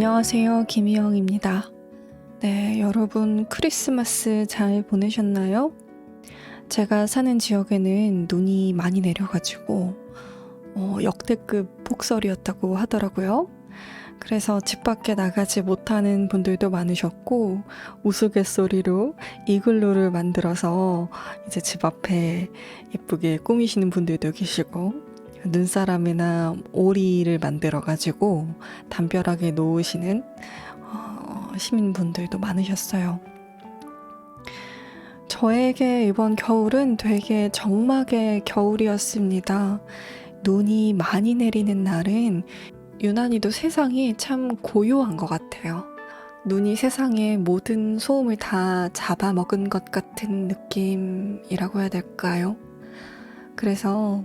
안녕하세요. 김희영입니다. 네, 여러분 크리스마스 잘 보내셨나요? 제가 사는 지역에는 눈이 많이 내려가지고 역대급 폭설이었다고 하더라고요. 그래서 집 밖에 나가지 못하는 분들도 많으셨고 우스갯소리로 이글루를 만들어서 이제 집 앞에 예쁘게 꾸미시는 분들도 계시고 눈사람이나 오리를 만들어가지고 담벼락에 놓으시는 시민분들도 많으셨어요. 저에게 이번 겨울은 되게 적막의 겨울이었습니다. 눈이 많이 내리는 날은 유난히도 세상이 참 고요한 것 같아요. 눈이 세상의 모든 소음을 다 잡아먹은 것 같은 느낌이라고 해야 될까요? 그래서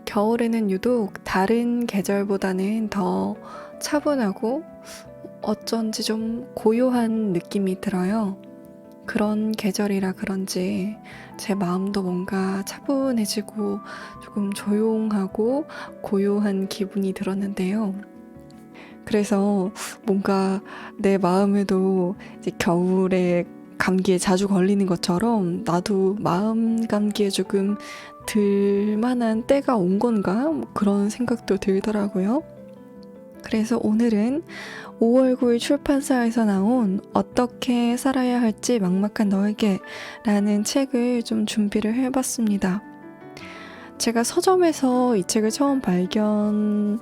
겨울에는 유독 다른 계절보다는 더 차분하고 어쩐지 좀 고요한 느낌이 들어요. 그런 계절이라 그런지 제 마음도 뭔가 차분해지고 조금 조용하고 고요한 기분이 들었는데요. 그래서 뭔가 내 마음에도 이제 겨울에 감기에 자주 걸리는 것처럼 나도 마음 감기에 조금 들만한 때가 온 건가? 그런 생각도 들더라고요. 그래서 오늘은 5월 9일 출판사에서 나온 어떻게 살아야 할지 막막한 너에게 라는 책을 좀 준비를 해봤습니다. 제가 서점에서 이 책을 처음 발견했을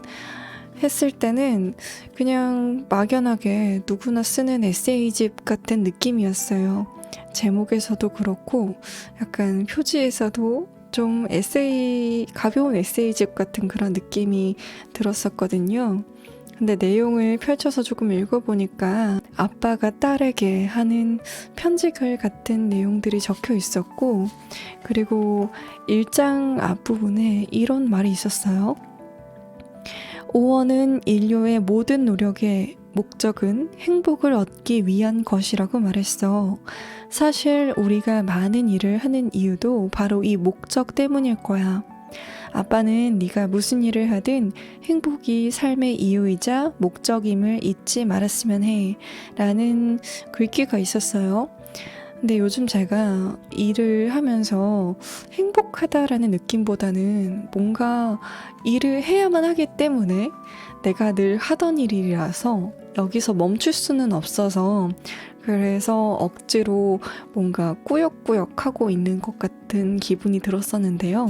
때는 그냥 막연하게 누구나 쓰는 에세이집 같은 느낌이었어요. 제목에서도 그렇고 약간 표지에서도 좀 가벼운 에세이집 같은 그런 느낌이 들었었거든요. 근데 내용을 펼쳐서 조금 읽어보니까 아빠가 딸에게 하는 편지글 같은 내용들이 적혀 있었고, 그리고 1장 앞부분에 이런 말이 있었어요. 5원은 인류의 모든 노력의 목적은 행복을 얻기 위한 것이라고 말했어. 사실 우리가 많은 일을 하는 이유도 바로 이 목적 때문일 거야. 아빠는 네가 무슨 일을 하든 행복이 삶의 이유이자 목적임을 잊지 말았으면 해 라는 글귀가 있었어요. 근데 요즘 제가 일을 하면서 행복하다라는 느낌보다는 뭔가 일을 해야만 하기 때문에 내가 늘 하던 일이라서 여기서 멈출 수는 없어서 그래서 억지로 뭔가 꾸역꾸역 하고 있는 것 같은 기분이 들었었는데요.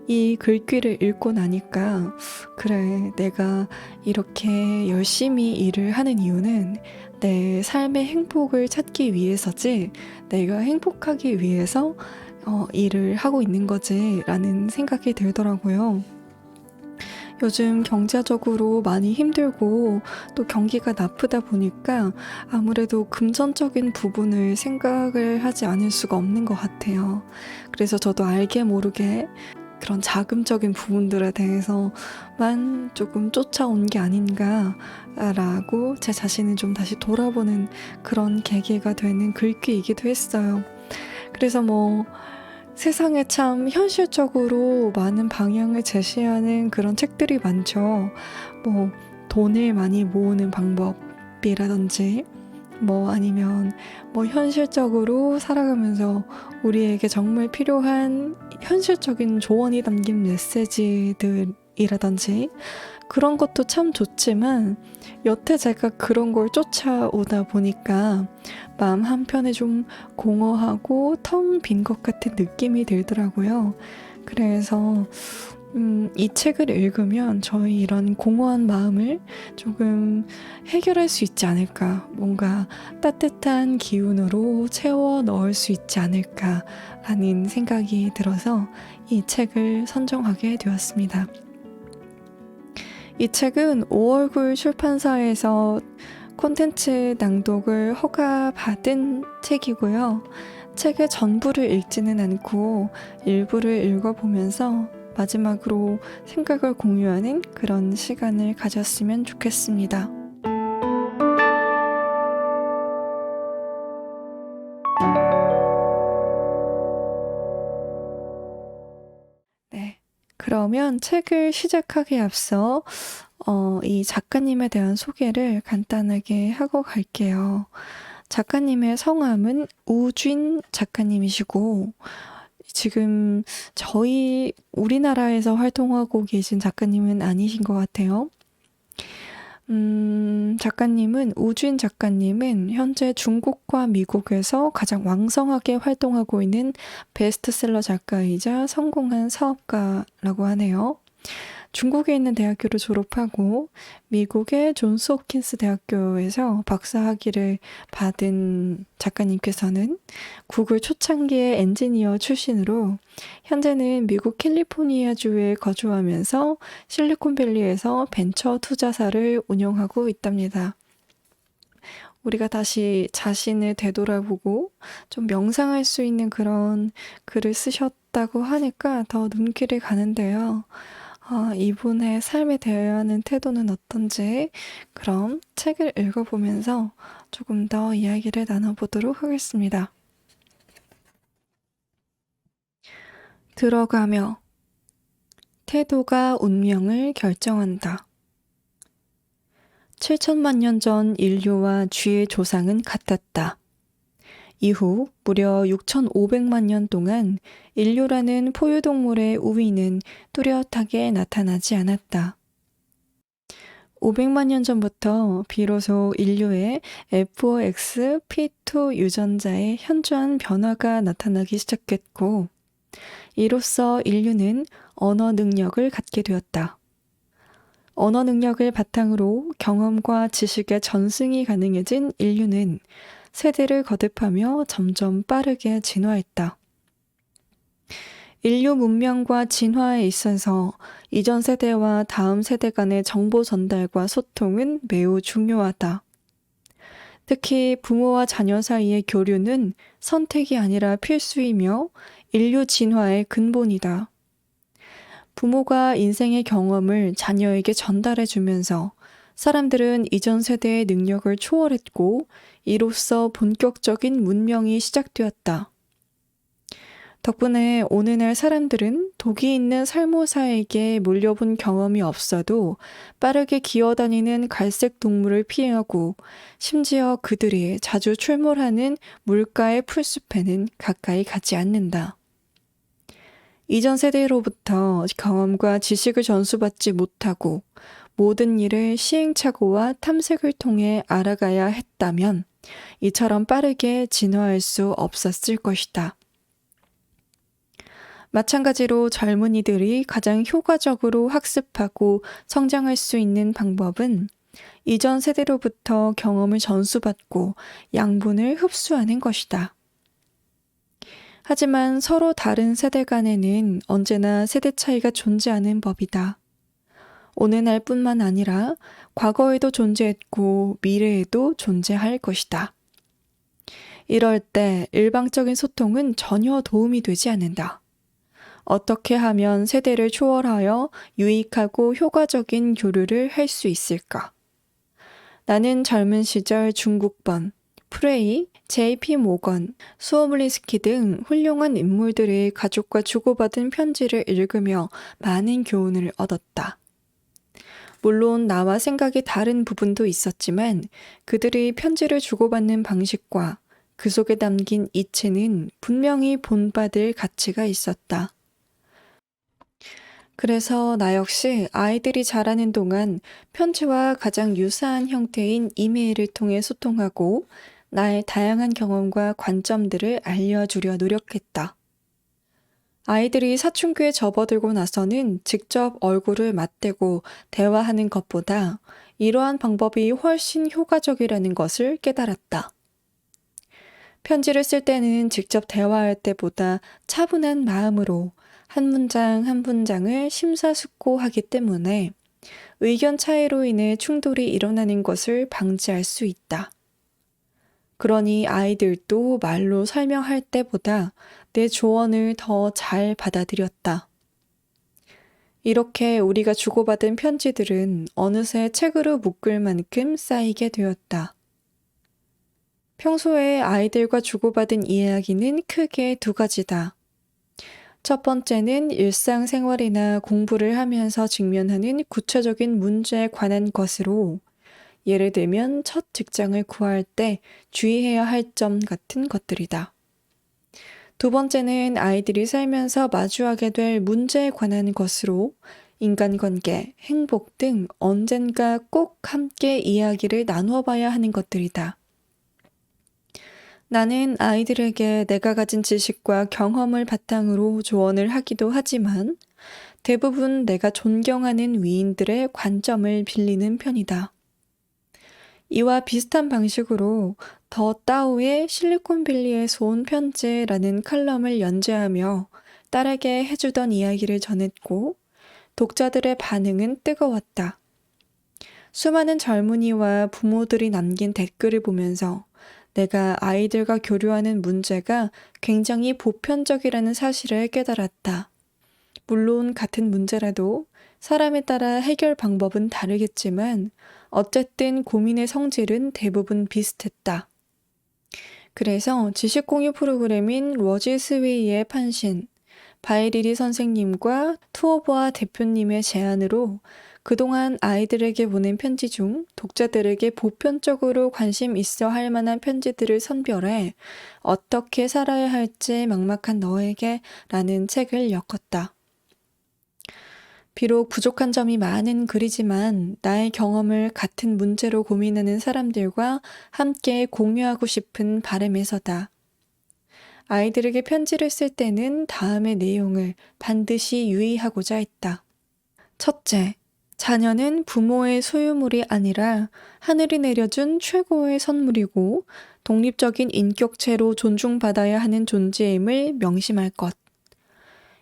이 글귀를 읽고 나니까 그래, 내가 이렇게 열심히 일을 하는 이유는 내 삶의 행복을 찾기 위해서지 내가 행복하기 위해서 일을 하고 있는 거지 라는 생각이 들더라고요. 요즘 경제적으로 많이 힘들고 또 경기가 나쁘다 보니까 아무래도 금전적인 부분을 생각을 하지 않을 수가 없는 것 같아요. 그래서 저도 알게 모르게 그런 자금적인 부분들에 대해서만 조금 쫓아온 게 아닌가라고 제 자신을 좀 다시 돌아보는 그런 계기가 되는 글귀이기도 했어요. 그래서 세상에 참 현실적으로 많은 방향을 제시하는 그런 책들이 많죠. 돈을 많이 모으는 방법이라든지 아니면 현실적으로 살아가면서 우리에게 정말 필요한 현실적인 조언이 담긴 메시지들이라든지 그런 것도 참 좋지만 여태 제가 그런 걸 쫓아오다 보니까 마음 한편에 좀 공허하고 텅 빈 것 같은 느낌이 들더라고요. 그래서 이 책을 읽으면 저희 이런 공허한 마음을 조금 해결할 수 있지 않을까, 뭔가 따뜻한 기운으로 채워 넣을 수 있지 않을까라는 생각이 들어서 이 책을 선정하게 되었습니다. 이 책은 5월 9일 출판사에서 콘텐츠 낭독을 허가받은 책이고요. 책의 전부를 읽지는 않고 일부를 읽어보면서 마지막으로 생각을 공유하는 그런 시간을 가졌으면 좋겠습니다. 네, 그러면 책을 시작하기에 앞서 이 작가님에 대한 소개를 간단하게 하고 갈게요. 작가님의 성함은 우쥔 작가님이시고, 지금 저희 우리나라에서 활동하고 계신 작가님은 아니신 것 같아요. 우쥔 작가님은 현재 중국과 미국에서 가장 왕성하게 활동하고 있는 베스트셀러 작가이자 성공한 사업가라고 하네요. 중국에 있는 대학교를 졸업하고 미국의 존스 홉킨스 대학교에서 박사학위를 받은 작가님께서는 구글 초창기의 엔지니어 출신으로 현재는 미국 캘리포니아주에 거주하면서 실리콘밸리에서 벤처 투자사를 운영하고 있답니다. 우리가 다시 자신을 되돌아보고 좀 명상할 수 있는 그런 글을 쓰셨다고 하니까 더 눈길이 가는데요. 이분의 삶에 대하는 태도는 어떤지, 그럼 책을 읽어보면서 조금 더 이야기를 나눠보도록 하겠습니다. 들어가며 태도가 운명을 결정한다. 7천만 년 전 인류와 쥐의 조상은 같았다. 이후 무려 6,500만 년 동안 인류라는 포유동물의 우위는 뚜렷하게 나타나지 않았다. 500만 년 전부터 비로소 인류의 F5X P2 유전자의 현저한 변화가 나타나기 시작했고, 이로써 인류는 언어 능력을 갖게 되었다. 언어 능력을 바탕으로 경험과 지식의 전승이 가능해진 인류는 세대를 거듭하며 점점 빠르게 진화했다. 인류 문명과 진화에 있어서 이전 세대와 다음 세대 간의 정보 전달과 소통은 매우 중요하다. 특히 부모와 자녀 사이의 교류는 선택이 아니라 필수이며 인류 진화의 근본이다. 부모가 인생의 경험을 자녀에게 전달해주면서 사람들은 이전 세대의 능력을 초월했고, 이로써 본격적인 문명이 시작되었다. 덕분에 오늘날 사람들은 독이 있는 살모사에게 물려본 경험이 없어도 빠르게 기어다니는 갈색 동물을 피하고, 심지어 그들이 자주 출몰하는 물가의 풀숲에는 가까이 가지 않는다. 이전 세대로부터 경험과 지식을 전수받지 못하고 모든 일을 시행착오와 탐색을 통해 알아가야 했다면 이처럼 빠르게 진화할 수 없었을 것이다. 마찬가지로 젊은이들이 가장 효과적으로 학습하고 성장할 수 있는 방법은 이전 세대로부터 경험을 전수받고 양분을 흡수하는 것이다. 하지만 서로 다른 세대 간에는 언제나 세대 차이가 존재하는 법이다. 오늘날뿐만 아니라 과거에도 존재했고 미래에도 존재할 것이다. 이럴 때 일방적인 소통은 전혀 도움이 되지 않는다. 어떻게 하면 세대를 초월하여 유익하고 효과적인 교류를 할 수 있을까? 나는 젊은 시절 중국번, 프레이, JP 모건, 수오블리스키 등 훌륭한 인물들의 가족과 주고받은 편지를 읽으며 많은 교훈을 얻었다. 물론 나와 생각이 다른 부분도 있었지만 그들의 편지를 주고받는 방식과 그 속에 담긴 이치는 분명히 본받을 가치가 있었다. 그래서 나 역시 아이들이 자라는 동안 편지와 가장 유사한 형태인 이메일을 통해 소통하고 나의 다양한 경험과 관점들을 알려주려 노력했다. 아이들이 사춘기에 접어들고 나서는 직접 얼굴을 맞대고 대화하는 것보다 이러한 방법이 훨씬 효과적이라는 것을 깨달았다. 편지를 쓸 때는 직접 대화할 때보다 차분한 마음으로 한 문장 한 문장을 심사숙고하기 때문에 의견 차이로 인해 충돌이 일어나는 것을 방지할 수 있다. 그러니 아이들도 말로 설명할 때보다 내 조언을 더 잘 받아들였다. 이렇게 우리가 주고받은 편지들은 어느새 책으로 묶을 만큼 쌓이게 되었다. 평소에 아이들과 주고받은 이야기는 크게 두 가지다. 첫 번째는 일상생활이나 공부를 하면서 직면하는 구체적인 문제에 관한 것으로, 예를 들면 첫 직장을 구할 때 주의해야 할 점 같은 것들이다. 두 번째는 아이들이 살면서 마주하게 될 문제에 관한 것으로, 인간관계, 행복 등 언젠가 꼭 함께 이야기를 나누어 봐야 하는 것들이다. 나는 아이들에게 내가 가진 지식과 경험을 바탕으로 조언을 하기도 하지만, 대부분 내가 존경하는 위인들의 관점을 빌리는 편이다. 이와 비슷한 방식으로 더 따오의 실리콘밸리에서 온 편지라는 칼럼을 연재하며 딸에게 해주던 이야기를 전했고, 독자들의 반응은 뜨거웠다. 수많은 젊은이와 부모들이 남긴 댓글을 보면서 내가 아이들과 교류하는 문제가 굉장히 보편적이라는 사실을 깨달았다. 물론 같은 문제라도 사람에 따라 해결 방법은 다르겠지만 어쨌든 고민의 성질은 대부분 비슷했다. 그래서 지식 공유 프로그램인 러지 스웨이의 판신, 바이리리 선생님과 투어보아 대표님의 제안으로 그동안 아이들에게 보낸 편지 중 독자들에게 보편적으로 관심 있어 할 만한 편지들을 선별해 어떻게 살아야 할지 막막한 너에게 라는 책을 엮었다. 비록 부족한 점이 많은 글이지만 나의 경험을 같은 문제로 고민하는 사람들과 함께 공유하고 싶은 바람에서다. 아이들에게 편지를 쓸 때는 다음의 내용을 반드시 유의하고자 했다. 첫째, 자녀는 부모의 소유물이 아니라 하늘이 내려준 최고의 선물이고 독립적인 인격체로 존중받아야 하는 존재임을 명심할 것.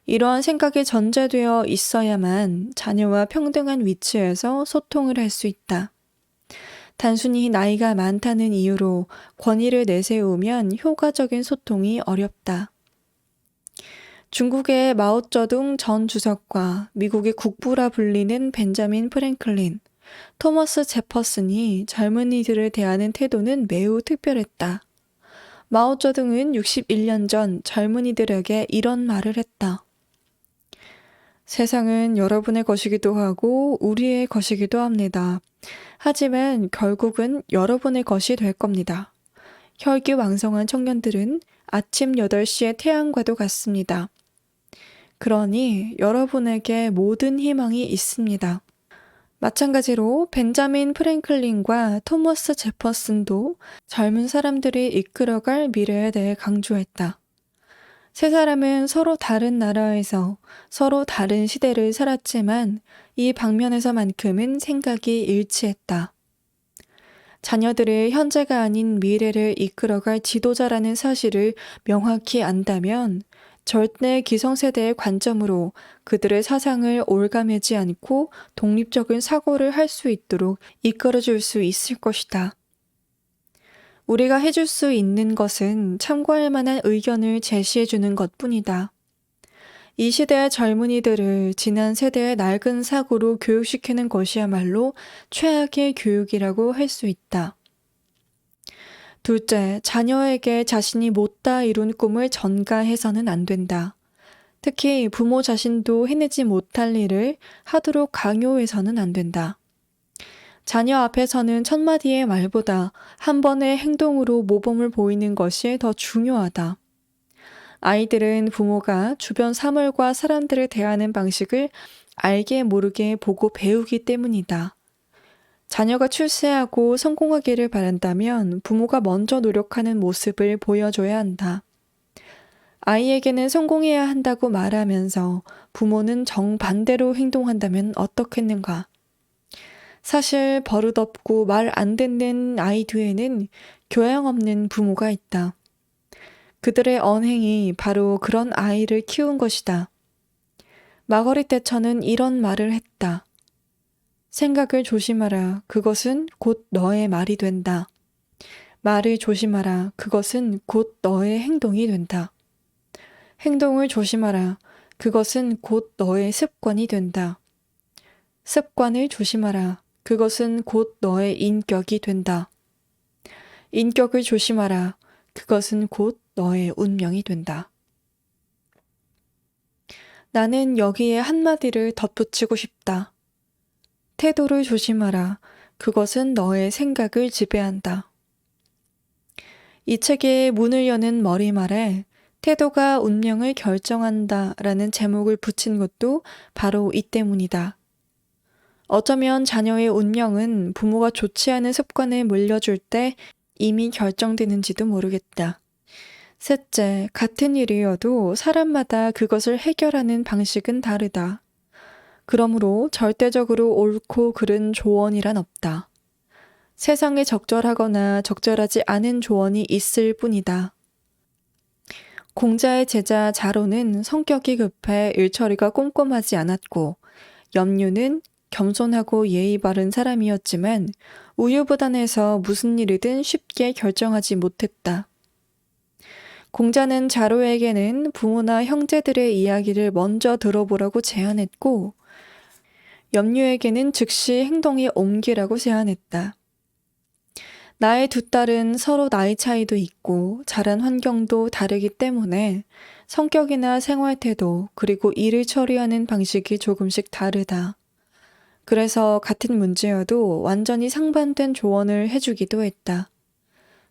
이러한 생각이 전제되어 있어야만 자녀와 평등한 위치에서 소통을 할 수 있다. 단순히 나이가 많다는 이유로 권위를 내세우면 효과적인 소통이 어렵다. 중국의 마오쩌둥 전 주석과 미국의 국부라 불리는 벤자민 프랭클린, 토머스 제퍼슨이 젊은이들을 대하는 태도는 매우 특별했다. 마오쩌둥은 61년 전 젊은이들에게 이런 말을 했다. 세상은 여러분의 것이기도 하고 우리의 것이기도 합니다. 하지만 결국은 여러분의 것이 될 겁니다. 혈기왕성한 청년들은 아침 8시의 태양과도 같습니다. 그러니 여러분에게 모든 희망이 있습니다. 마찬가지로 벤자민 프랭클린과 토머스 제퍼슨도 젊은 사람들이 이끌어갈 미래에 대해 강조했다. 세 사람은 서로 다른 나라에서 서로 다른 시대를 살았지만 이 방면에서만큼은 생각이 일치했다. 자녀들의 현재가 아닌 미래를 이끌어갈 지도자라는 사실을 명확히 안다면 절대 기성세대의 관점으로 그들의 사상을 올가매지 않고 독립적인 사고를 할 수 있도록 이끌어줄 수 있을 것이다. 우리가 해줄 수 있는 것은 참고할 만한 의견을 제시해주는 것뿐이다. 이 시대의 젊은이들을 지난 세대의 낡은 사고로 교육시키는 것이야말로 최악의 교육이라고 할 수 있다. 둘째, 자녀에게 자신이 못다 이룬 꿈을 전가해서는 안 된다. 특히 부모 자신도 해내지 못할 일을 하도록 강요해서는 안 된다. 자녀 앞에서는 천마디의 말보다 한 번의 행동으로 모범을 보이는 것이 더 중요하다. 아이들은 부모가 주변 사물과 사람들을 대하는 방식을 알게 모르게 보고 배우기 때문이다. 자녀가 출세하고 성공하기를 바란다면 부모가 먼저 노력하는 모습을 보여줘야 한다. 아이에게는 성공해야 한다고 말하면서 부모는 정반대로 행동한다면 어떻겠는가? 사실 버릇없고 말 안 듣는 아이 뒤에는 교양 없는 부모가 있다. 그들의 언행이 바로 그런 아이를 키운 것이다. 마거릿 대처는 이런 말을 했다. 생각을 조심하라. 그것은 곧 너의 말이 된다. 말을 조심하라. 그것은 곧 너의 행동이 된다. 행동을 조심하라. 그것은 곧 너의 습관이 된다. 습관을 조심하라. 그것은 곧 너의 인격이 된다. 인격을 조심하라. 그것은 곧 너의 운명이 된다. 나는 여기에 한마디를 덧붙이고 싶다. 태도를 조심하라. 그것은 너의 생각을 지배한다. 이 책의 문을 여는 머리말에 태도가 운명을 결정한다 라는 제목을 붙인 것도 바로 이 때문이다. 어쩌면 자녀의 운명은 부모가 좋지 않은 습관에 물려줄 때 이미 결정되는지도 모르겠다. 셋째, 같은 일이어도 사람마다 그것을 해결하는 방식은 다르다. 그러므로 절대적으로 옳고 그른 조언이란 없다. 세상에 적절하거나 적절하지 않은 조언이 있을 뿐이다. 공자의 제자 자로는 성격이 급해 일처리가 꼼꼼하지 않았고, 염류는 겸손하고 예의 바른 사람이었지만 우유부단해서 무슨 일이든 쉽게 결정하지 못했다. 공자는 자로에게는 부모나 형제들의 이야기를 먼저 들어보라고 제안했고, 염류에게는 즉시 행동에 옮기라고 제안했다. 나의 두 딸은 서로 나이 차이도 있고 자란 환경도 다르기 때문에 성격이나 생활 태도 그리고 일을 처리하는 방식이 조금씩 다르다. 그래서 같은 문제여도 완전히 상반된 조언을 해주기도 했다.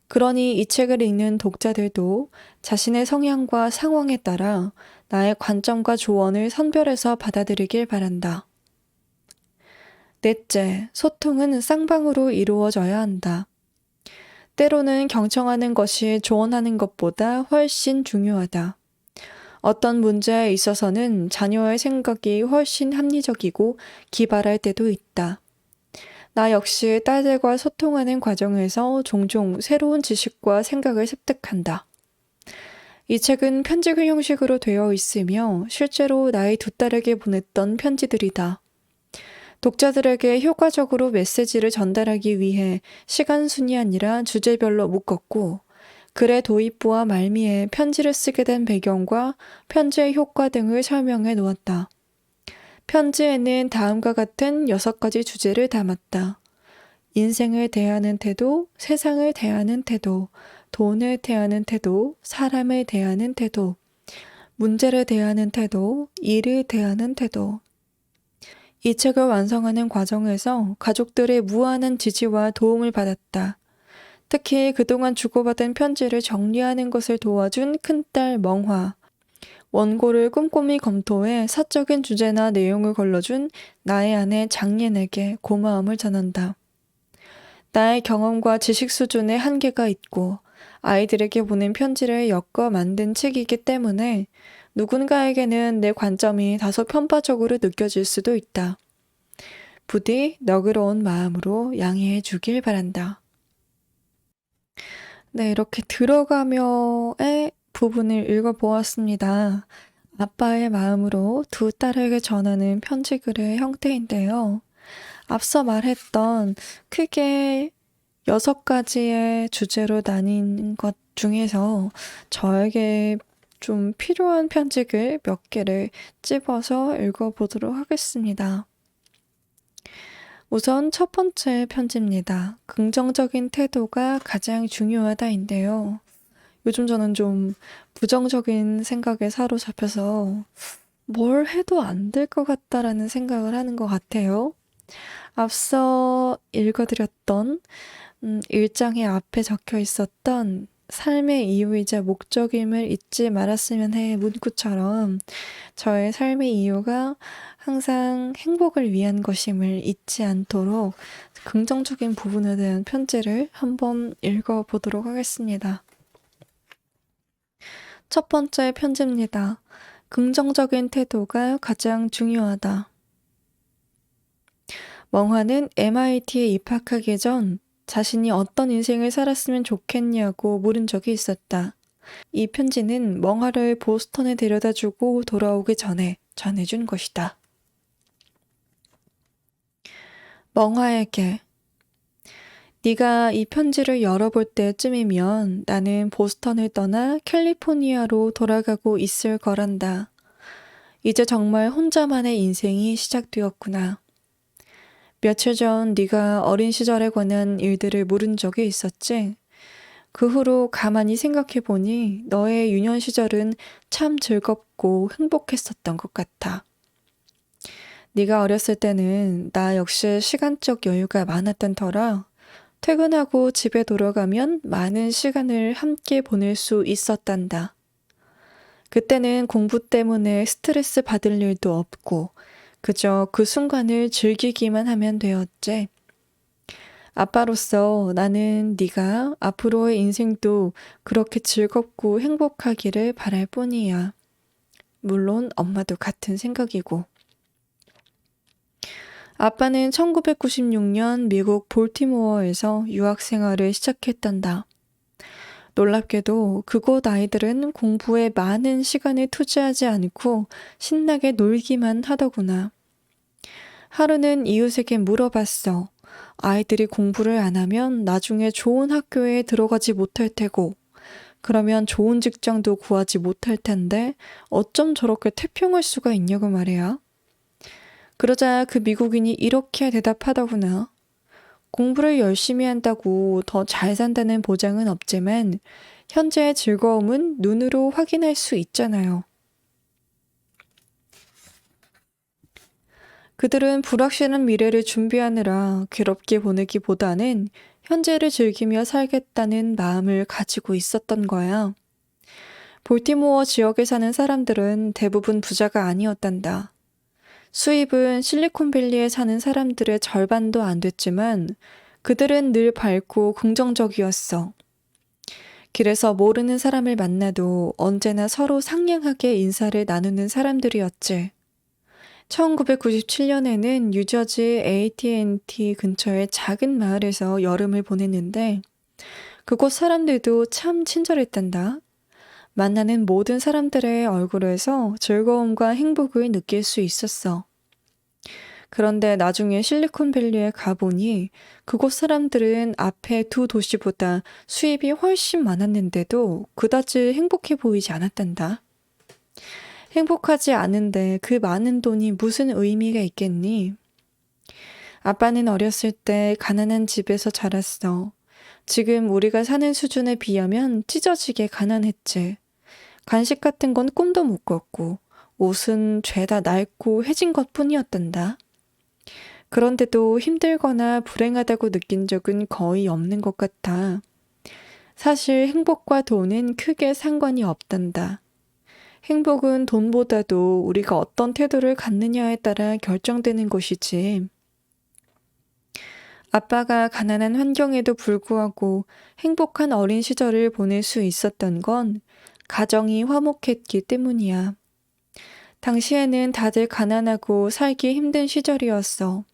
그러니 이 책을 읽는 독자들도 자신의 성향과 상황에 따라 나의 관점과 조언을 선별해서 받아들이길 바란다. 넷째, 소통은 쌍방으로 이루어져야 한다. 때로는 경청하는 것이 조언하는 것보다 훨씬 중요하다. 어떤 문제에 있어서는 자녀의 생각이 훨씬 합리적이고 기발할 때도 있다. 나 역시 딸들과 소통하는 과정에서 종종 새로운 지식과 생각을 습득한다. 이 책은 편지 형식으로 되어 있으며 실제로 나의 두 딸에게 보냈던 편지들이다. 독자들에게 효과적으로 메시지를 전달하기 위해 시간 순이 아니라 주제별로 묶었고, 글의 도입부와 말미에 편지를 쓰게 된 배경과 편지의 효과 등을 설명해 놓았다. 편지에는 다음과 같은 6가지 주제를 담았다. 인생을 대하는 태도, 세상을 대하는 태도, 돈을 대하는 태도, 사람을 대하는 태도, 문제를 대하는 태도, 일을 대하는 태도. 이 책을 완성하는 과정에서 가족들의 무한한 지지와 도움을 받았다. 특히 그동안 주고받은 편지를 정리하는 것을 도와준 큰딸 멍화, 원고를 꼼꼼히 검토해 사적인 주제나 내용을 걸러준 나의 아내 장yen에게 고마움을 전한다. 나의 경험과 지식 수준에 한계가 있고 아이들에게 보낸 편지를 엮어 만든 책이기 때문에 누군가에게는 내 관점이 다소 편파적으로 느껴질 수도 있다. 부디 너그러운 마음으로 양해해 주길 바란다. 네, 이렇게 들어가며의 부분을 읽어보았습니다. 아빠의 마음으로 두 딸에게 전하는 편지글의 형태인데요. 앞서 말했던 크게 6가지의 주제로 나뉜 것 중에서 저에게 좀 필요한 편지글 몇 개를 찝어서 읽어보도록 하겠습니다. 우선 첫 번째 편지입니다. 긍정적인 태도가 가장 중요하다인데요. 요즘 저는 좀 부정적인 생각에 사로잡혀서 뭘 해도 안 될 것 같다라는 생각을 하는 것 같아요. 앞서 읽어드렸던 1장의 앞에 적혀 있었던 삶의 이유이자 목적임을 잊지 말았으면 해 문구처럼 저의 삶의 이유가 항상 행복을 위한 것임을 잊지 않도록 긍정적인 부분에 대한 편지를 한번 읽어보도록 하겠습니다. 첫 번째 편지입니다. 긍정적인 태도가 가장 중요하다. 멍화는 MIT에 입학하기 전 자신이 어떤 인생을 살았으면 좋겠냐고 물은 적이 있었다. 이 편지는 멍화를 보스턴에 데려다주고 돌아오기 전에 전해준 것이다. 멍화에게 네가 이 편지를 열어볼 때쯤이면 나는 보스턴을 떠나 캘리포니아로 돌아가고 있을 거란다. 이제 정말 혼자만의 인생이 시작되었구나. 며칠 전 네가 어린 시절에 관한 일들을 물은 적이 있었지? 그 후로 가만히 생각해 보니 너의 유년 시절은 참 즐겁고 행복했었던 것 같아. 네가 어렸을 때는 나 역시 시간적 여유가 많았던 터라 퇴근하고 집에 돌아가면 많은 시간을 함께 보낼 수 있었단다. 그때는 공부 때문에 스트레스 받을 일도 없고 그저 그 순간을 즐기기만 하면 되었지. 아빠로서 나는 네가 앞으로의 인생도 그렇게 즐겁고 행복하기를 바랄 뿐이야. 물론 엄마도 같은 생각이고. 아빠는 1996년 미국 볼티모어에서 유학 생활을 시작했단다. 놀랍게도 그곳 아이들은 공부에 많은 시간을 투자하지 않고 신나게 놀기만 하더구나. 하루는 이웃에게 물어봤어. 아이들이 공부를 안 하면 나중에 좋은 학교에 들어가지 못할 테고, 그러면 좋은 직장도 구하지 못할 텐데 어쩜 저렇게 태평할 수가 있냐고 말이야. 그러자 그 미국인이 이렇게 대답하더구나. 공부를 열심히 한다고 더 잘 산다는 보장은 없지만 현재의 즐거움은 눈으로 확인할 수 있잖아요. 그들은 불확실한 미래를 준비하느라 괴롭게 보내기보다는 현재를 즐기며 살겠다는 마음을 가지고 있었던 거야. 볼티모어 지역에 사는 사람들은 대부분 부자가 아니었단다. 수입은 실리콘밸리에 사는 사람들의 절반도 안 됐지만 그들은 늘 밝고 긍정적이었어. 길에서 모르는 사람을 만나도 언제나 서로 상냥하게 인사를 나누는 사람들이었지. 1997년에는 뉴저지 AT&T 근처의 작은 마을에서 여름을 보냈는데 그곳 사람들도 참 친절했단다. 만나는 모든 사람들의 얼굴에서 즐거움과 행복을 느낄 수 있었어. 그런데 나중에 실리콘밸리에 가보니 그곳 사람들은 앞에 두 도시보다 수입이 훨씬 많았는데도 그다지 행복해 보이지 않았단다. 행복하지 않은데 그 많은 돈이 무슨 의미가 있겠니? 아빠는 어렸을 때 가난한 집에서 자랐어. 지금 우리가 사는 수준에 비하면 찢어지게 가난했지. 간식 같은 건 꿈도 못 꿨고 옷은 죄다 낡고 해진 것뿐이었단다. 그런데도 힘들거나 불행하다고 느낀 적은 거의 없는 것 같아. 사실 행복과 돈은 크게 상관이 없단다. 행복은 돈보다도 우리가 어떤 태도를 갖느냐에 따라 결정되는 것이지. 아빠가 가난한 환경에도 불구하고 행복한 어린 시절을 보낼 수 있었던 건 가정이 화목했기 때문이야. 당시에는 다들 가난하고 살기 힘든 시절이었어.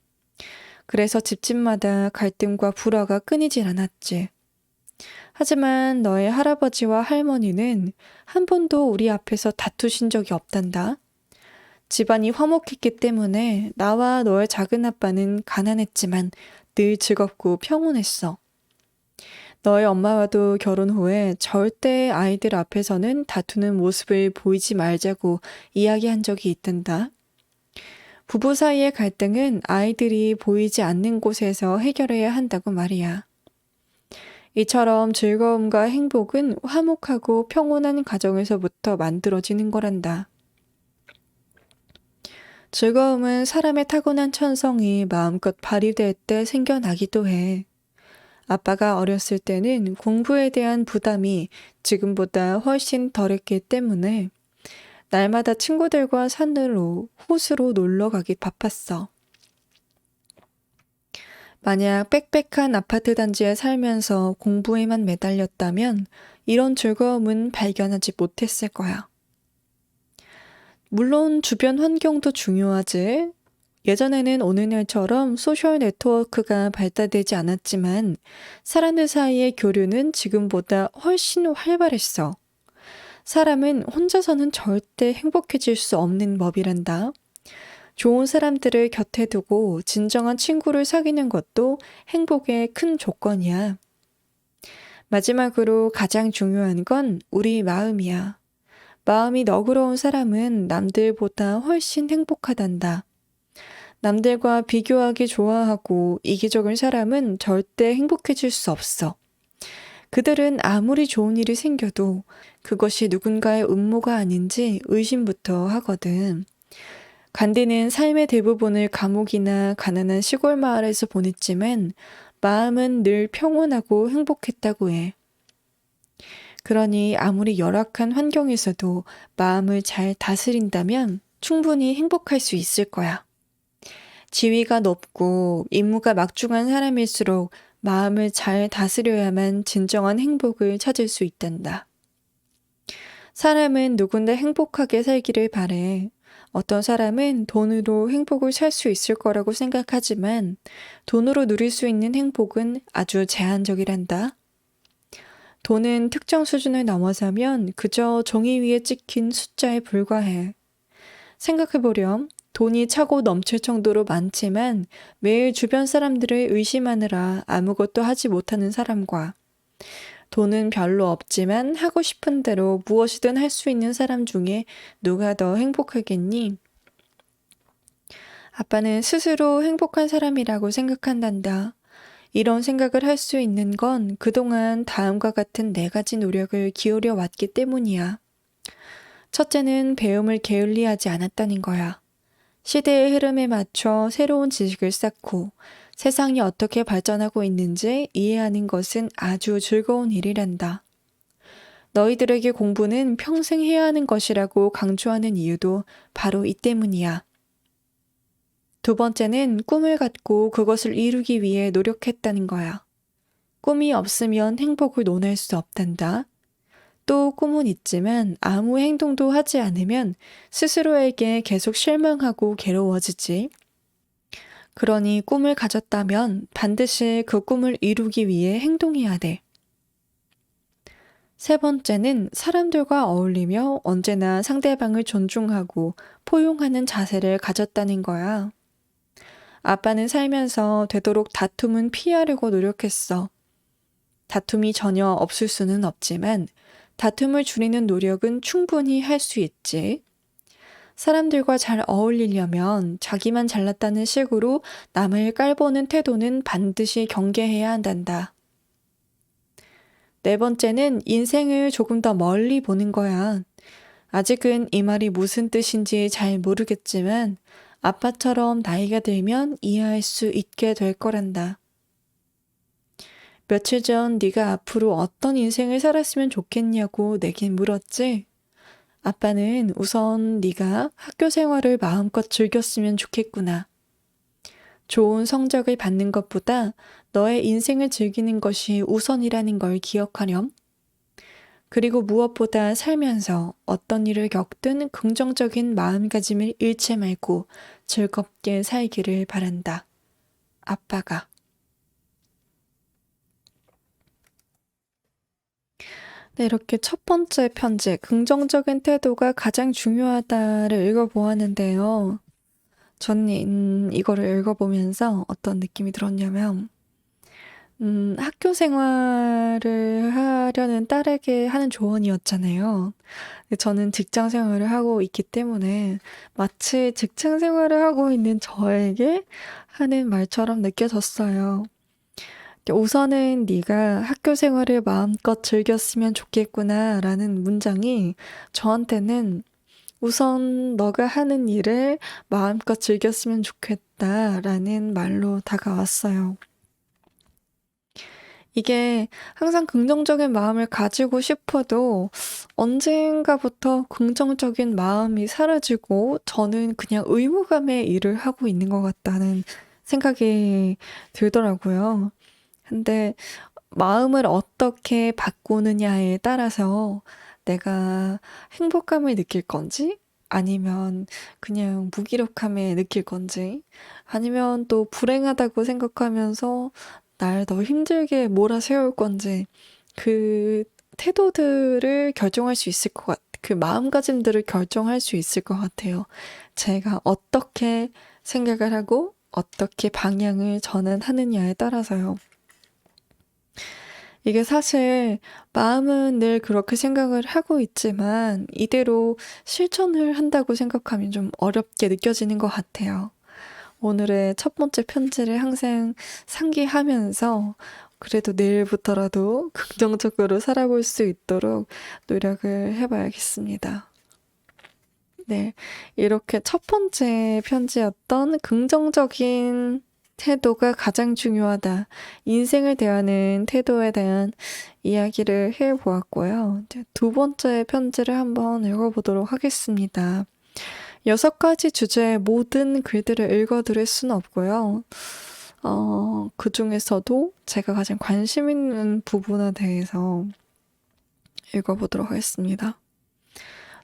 그래서 집집마다 갈등과 불화가 끊이질 않았지. 하지만 너의 할아버지와 할머니는 한 번도 우리 앞에서 다투신 적이 없단다. 집안이 화목했기 때문에 나와 너의 작은 아빠는 가난했지만 늘 즐겁고 평온했어. 너의 엄마와도 결혼 후에 절대 아이들 앞에서는 다투는 모습을 보이지 말자고 이야기한 적이 있단다. 부부 사이의 갈등은 아이들이 보이지 않는 곳에서 해결해야 한다고 말이야. 이처럼 즐거움과 행복은 화목하고 평온한 가정에서부터 만들어지는 거란다. 즐거움은 사람의 타고난 천성이 마음껏 발휘될 때 생겨나기도 해. 아빠가 어렸을 때는 공부에 대한 부담이 지금보다 훨씬 덜했기 때문에 날마다 친구들과 산으로, 호수로 놀러 가기 바빴어. 만약 빽빽한 아파트 단지에 살면서 공부에만 매달렸다면 이런 즐거움은 발견하지 못했을 거야. 물론 주변 환경도 중요하지. 예전에는 오늘날처럼 소셜 네트워크가 발달되지 않았지만 사람들 사이의 교류는 지금보다 훨씬 활발했어. 사람은 혼자서는 절대 행복해질 수 없는 법이란다. 좋은 사람들을 곁에 두고 진정한 친구를 사귀는 것도 행복의 큰 조건이야. 마지막으로 가장 중요한 건 우리 마음이야. 마음이 너그러운 사람은 남들보다 훨씬 행복하단다. 남들과 비교하기 좋아하고 이기적인 사람은 절대 행복해질 수 없어. 그들은 아무리 좋은 일이 생겨도 그것이 누군가의 음모가 아닌지 의심부터 하거든. 간디는 삶의 대부분을 감옥이나 가난한 시골 마을에서 보냈지만 마음은 늘 평온하고 행복했다고 해. 그러니 아무리 열악한 환경에서도 마음을 잘 다스린다면 충분히 행복할 수 있을 거야. 지위가 높고 임무가 막중한 사람일수록 마음을 잘 다스려야만 진정한 행복을 찾을 수 있단다. 사람은 누군가 행복하게 살기를 바래. 어떤 사람은 돈으로 행복을 살 수 있을 거라고 생각하지만 돈으로 누릴 수 있는 행복은 아주 제한적이란다. 돈은 특정 수준을 넘어서면 그저 종이 위에 찍힌 숫자에 불과해. 생각해보렴. 돈이 차고 넘칠 정도로 많지만 매일 주변 사람들을 의심하느라 아무것도 하지 못하는 사람과 돈은 별로 없지만 하고 싶은 대로 무엇이든 할 수 있는 사람 중에 누가 더 행복하겠니? 아빠는 스스로 행복한 사람이라고 생각한단다. 이런 생각을 할 수 있는 건 그동안 다음과 같은 4가지 노력을 기울여 왔기 때문이야. 첫째는 배움을 게을리하지 않았다는 거야. 시대의 흐름에 맞춰 새로운 지식을 쌓고 세상이 어떻게 발전하고 있는지 이해하는 것은 아주 즐거운 일이란다. 너희들에게 공부는 평생 해야 하는 것이라고 강조하는 이유도 바로 이 때문이야. 두 번째는 꿈을 갖고 그것을 이루기 위해 노력했다는 거야. 꿈이 없으면 행복을 논할 수 없단다. 또 꿈은 있지만 아무 행동도 하지 않으면 스스로에게 계속 실망하고 괴로워지지. 그러니 꿈을 가졌다면 반드시 그 꿈을 이루기 위해 행동해야 돼. 세 번째는 사람들과 어울리며 언제나 상대방을 존중하고 포용하는 자세를 가졌다는 거야. 아빠는 살면서 되도록 다툼은 피하려고 노력했어. 다툼이 전혀 없을 수는 없지만 다툼을 줄이는 노력은 충분히 할 수 있지. 사람들과 잘 어울리려면 자기만 잘났다는 식으로 남을 깔보는 태도는 반드시 경계해야 한단다. 네 번째는 인생을 조금 더 멀리 보는 거야. 아직은 이 말이 무슨 뜻인지 잘 모르겠지만 아빠처럼 나이가 들면 이해할 수 있게 될 거란다. 며칠 전 네가 앞으로 어떤 인생을 살았으면 좋겠냐고 내겐 물었지? 아빠는 우선 네가 학교 생활을 마음껏 즐겼으면 좋겠구나. 좋은 성적을 받는 것보다 너의 인생을 즐기는 것이 우선이라는 걸 기억하렴. 그리고 무엇보다 살면서 어떤 일을 겪든 긍정적인 마음가짐을 잃지 말고 즐겁게 살기를 바란다. 아빠가. 네, 이렇게 첫 번째 편지, 긍정적인 태도가 가장 중요하다를 읽어보았는데요. 저는 이거를 읽어보면서 어떤 느낌이 들었냐면, 학교 생활을 하려는 딸에게 하는 조언이었잖아요. 근데 저는 직장 생활을 하고 있기 때문에 마치 직장 생활을 하고 있는 저에게 하는 말처럼 느껴졌어요. 우선은 네가 학교 생활을 마음껏 즐겼으면 좋겠구나라는 문장이 저한테는 우선 너가 하는 일을 마음껏 즐겼으면 좋겠다라는 말로 다가왔어요. 이게 항상 긍정적인 마음을 가지고 싶어도 언젠가부터 긍정적인 마음이 사라지고 저는 그냥 의무감에 일을 하고 있는 것 같다는 생각이 들더라고요. 근데 마음을 어떻게 바꾸느냐에 따라서 내가 행복감을 느낄 건지 아니면 그냥 무기력함에 느낄 건지 아니면 또 불행하다고 생각하면서 날 더 힘들게 몰아세울 건지 그 태도들을 결정할 수 있을 것 그 마음가짐들을 결정할 수 있을 것 같아요. 제가 어떻게 생각을 하고 어떻게 방향을 전환하느냐에 따라서요. 이게 사실 마음은 늘 그렇게 생각을 하고 있지만 이대로 실천을 한다고 생각하면 좀 어렵게 느껴지는 것 같아요. 오늘의 첫 번째 편지를 항상 상기하면서 그래도 내일부터라도 긍정적으로 살아볼 수 있도록 노력을 해봐야겠습니다. 네, 이렇게 첫 번째 편지였던 긍정적인 태도가 가장 중요하다. 인생을 대하는 태도에 대한 이야기를 해보았고요. 이제 두 번째 편지를 한번 읽어보도록 하겠습니다. 6가지 주제의 모든 글들을 읽어드릴 수는 없고요. 그 중에서도 제가 가장 관심 있는 부분에 대해서 읽어보도록 하겠습니다.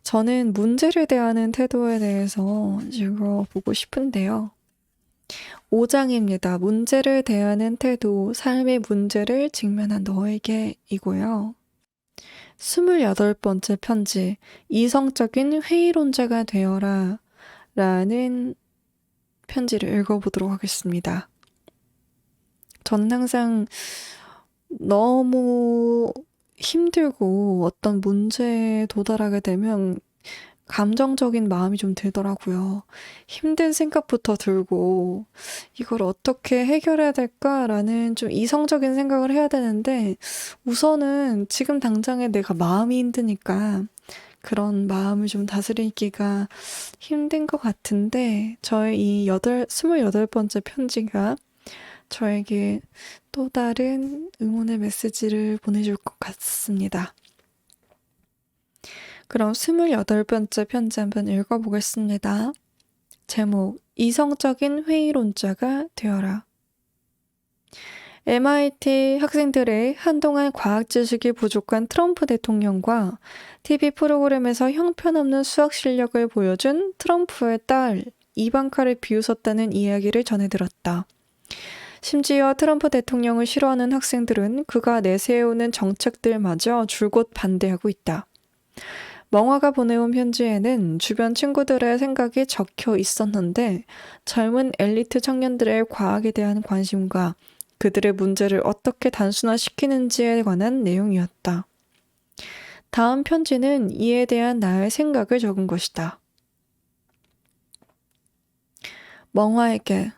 저는 문제를 대하는 태도에 대해서 읽어보고 싶은데요. 5장입니다. 문제를 대하는 태도, 삶의 문제를 직면한 너에게이고요. 28번째 편지, 이성적인 회의론자가 되어라 라는 편지를 읽어보도록 하겠습니다. 저는 항상 너무 힘들고 어떤 문제에 도달하게 되면 감정적인 마음이 좀 들더라고요. 힘든 생각부터 들고 이걸 어떻게 해결해야 될까라는 좀 이성적인 생각을 해야 되는데 우선은 지금 당장에 내가 마음이 힘드니까 그런 마음을 좀 다스리기가 힘든 것 같은데 저의 이 28번째 편지가 저에게 또 다른 응원의 메시지를 보내줄 것 같습니다. 그럼 28번째 편지 한번 읽어보겠습니다. 제목, 이성적인 회의론자가 되어라. MIT 학생들의 한동안 과학 지식이 부족한 트럼프 대통령과 TV 프로그램에서 형편없는 수학 실력을 보여준 트럼프의 딸 이방카를 비웃었다는 이야기를 전해 들었다. 심지어 트럼프 대통령을 싫어하는 학생들은 그가 내세우는 정책들마저 줄곧 반대하고 있다. 멍화가 보내온 편지에는 주변 친구들의 생각이 적혀 있었는데 젊은 엘리트 청년들의 과학에 대한 관심과 그들의 문제를 어떻게 단순화시키는지에 관한 내용이었다. 다음 편지는 이에 대한 나의 생각을 적은 것이다. 멍화에게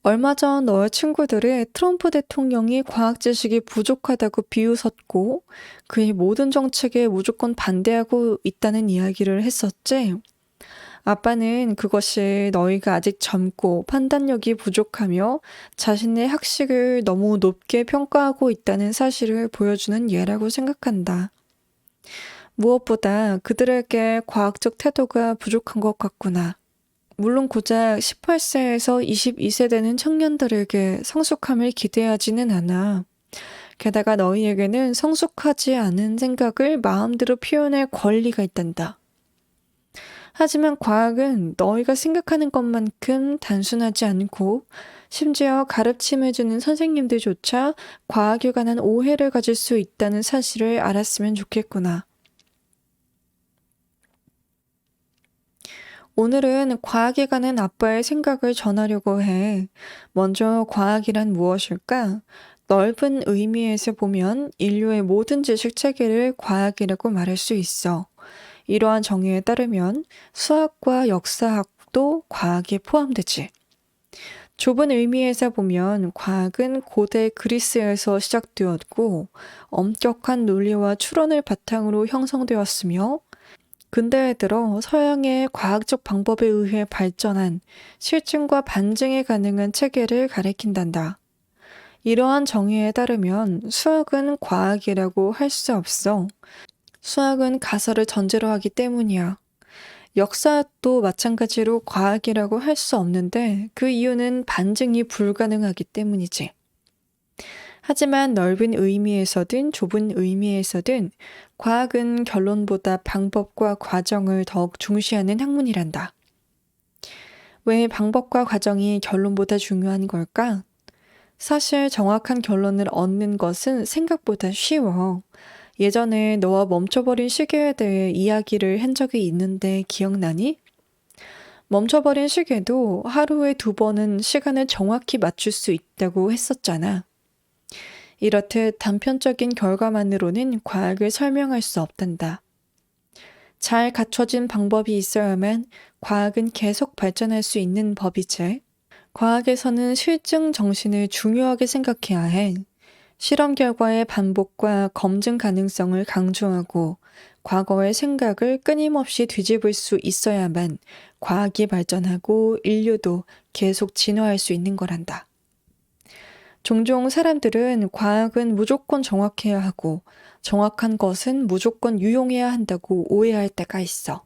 얼마 전 너의 친구들이 트럼프 대통령이 과학 지식이 부족하다고 비웃었고 그의 모든 정책에 무조건 반대하고 있다는 이야기를 했었지? 아빠는 그것이 너희가 아직 젊고 판단력이 부족하며 자신의 학식을 너무 높게 평가하고 있다는 사실을 보여주는 예라고 생각한다. 무엇보다 그들에게 과학적 태도가 부족한 것 같구나. 물론 고작 18세에서 22세 되는 청년들에게 성숙함을 기대하지는 않아. 게다가 너희에게는 성숙하지 않은 생각을 마음대로 표현할 권리가 있단다. 하지만 과학은 너희가 생각하는 것만큼 단순하지 않고 심지어 가르침해주는 선생님들조차 과학에 관한 오해를 가질 수 있다는 사실을 알았으면 좋겠구나. 오늘은 과학에 관한 아빠의 생각을 전하려고 해. 먼저 과학이란 무엇일까? 넓은 의미에서 보면 인류의 모든 지식 체계를 과학이라고 말할 수 있어. 이러한 정의에 따르면 수학과 역사학도 과학에 포함되지. 좁은 의미에서 보면 과학은 고대 그리스에서 시작되었고 엄격한 논리와 추론을 바탕으로 형성되었으며 근대에 들어 서양의 과학적 방법에 의해 발전한 실증과 반증이 가능한 체계를 가리킨단다. 이러한 정의에 따르면 수학은 과학이라고 할 수 없어. 수학은 가설을 전제로 하기 때문이야. 역사도 마찬가지로 과학이라고 할 수 없는데 그 이유는 반증이 불가능하기 때문이지. 하지만 넓은 의미에서든 좁은 의미에서든 과학은 결론보다 방법과 과정을 더욱 중시하는 학문이란다. 왜 방법과 과정이 결론보다 중요한 걸까? 사실 정확한 결론을 얻는 것은 생각보다 쉬워. 예전에 너와 멈춰버린 시계에 대해 이야기를 한 적이 있는데 기억나니? 멈춰버린 시계도 하루에 2번은 시간을 정확히 맞출 수 있다고 했었잖아. 이렇듯 단편적인 결과만으로는 과학을 설명할 수 없단다. 잘 갖춰진 방법이 있어야만 과학은 계속 발전할 수 있는 법이지. 과학에서는 실증 정신을 중요하게 생각해야 해. 실험 결과의 반복과 검증 가능성을 강조하고 과거의 생각을 끊임없이 뒤집을 수 있어야만 과학이 발전하고 인류도 계속 진화할 수 있는 거란다. 종종 사람들은 과학은 무조건 정확해야 하고 정확한 것은 무조건 유용해야 한다고 오해할 때가 있어.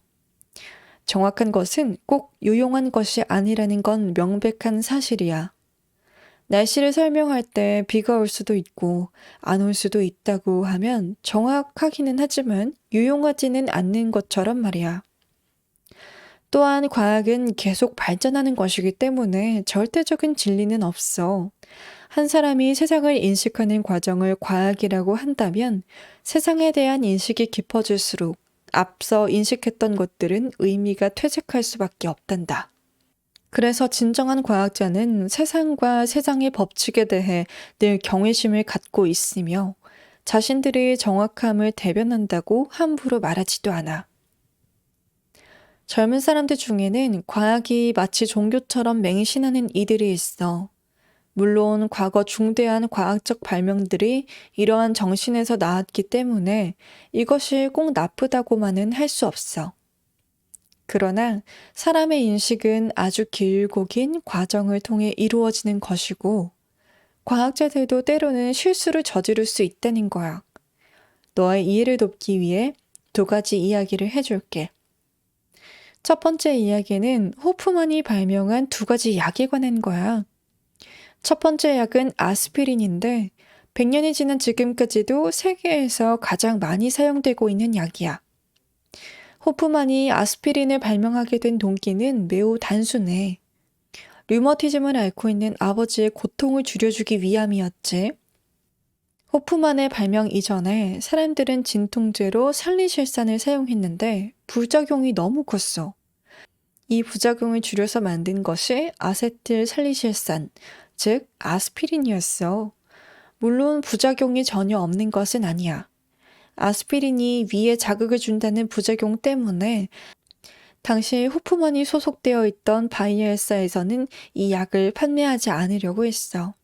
정확한 것은 꼭 유용한 것이 아니라는 건 명백한 사실이야. 날씨를 설명할 때 비가 올 수도 있고 안 올 수도 있다고 하면 정확하기는 하지만 유용하지는 않는 것처럼 말이야. 또한 과학은 계속 발전하는 것이기 때문에 절대적인 진리는 없어. 한 사람이 세상을 인식하는 과정을 과학이라고 한다면 세상에 대한 인식이 깊어질수록 앞서 인식했던 것들은 의미가 퇴색할 수밖에 없단다. 그래서 진정한 과학자는 세상과 세상의 법칙에 대해 늘 경외심을 갖고 있으며 자신들의 정확함을 대변한다고 함부로 말하지도 않아. 젊은 사람들 중에는 과학이 마치 종교처럼 맹신하는 이들이 있어. 물론 과거 중대한 과학적 발명들이 이러한 정신에서 나왔기 때문에 이것이 꼭 나쁘다고만은 할 수 없어. 그러나 사람의 인식은 아주 길고 긴 과정을 통해 이루어지는 것이고 과학자들도 때로는 실수를 저지를 수 있다는 거야. 너의 이해를 돕기 위해 두 가지 이야기를 해줄게. 첫 번째 이야기는 호프만이 발명한 두 가지 약에 관한 거야. 첫 번째 약은 아스피린인데 100년이 지난 지금까지도 세계에서 가장 많이 사용되고 있는 약이야. 호프만이 아스피린을 발명하게 된 동기는 매우 단순해. 류머티즘을 앓고 있는 아버지의 고통을 줄여주기 위함이었지. 호프만의 발명 이전에 사람들은 진통제로 살리실산을 사용했는데 부작용이 너무 컸어. 이 부작용을 줄여서 만든 것이 아세틸 살리실산, 즉 아스피린이었어. 물론 부작용이 전혀 없는 것은 아니야. 아스피린이 위에 자극을 준다는 부작용 때문에 당시 호프만이 소속되어 있던 바이엘사에서는 이 약을 판매하지 않으려고 했어.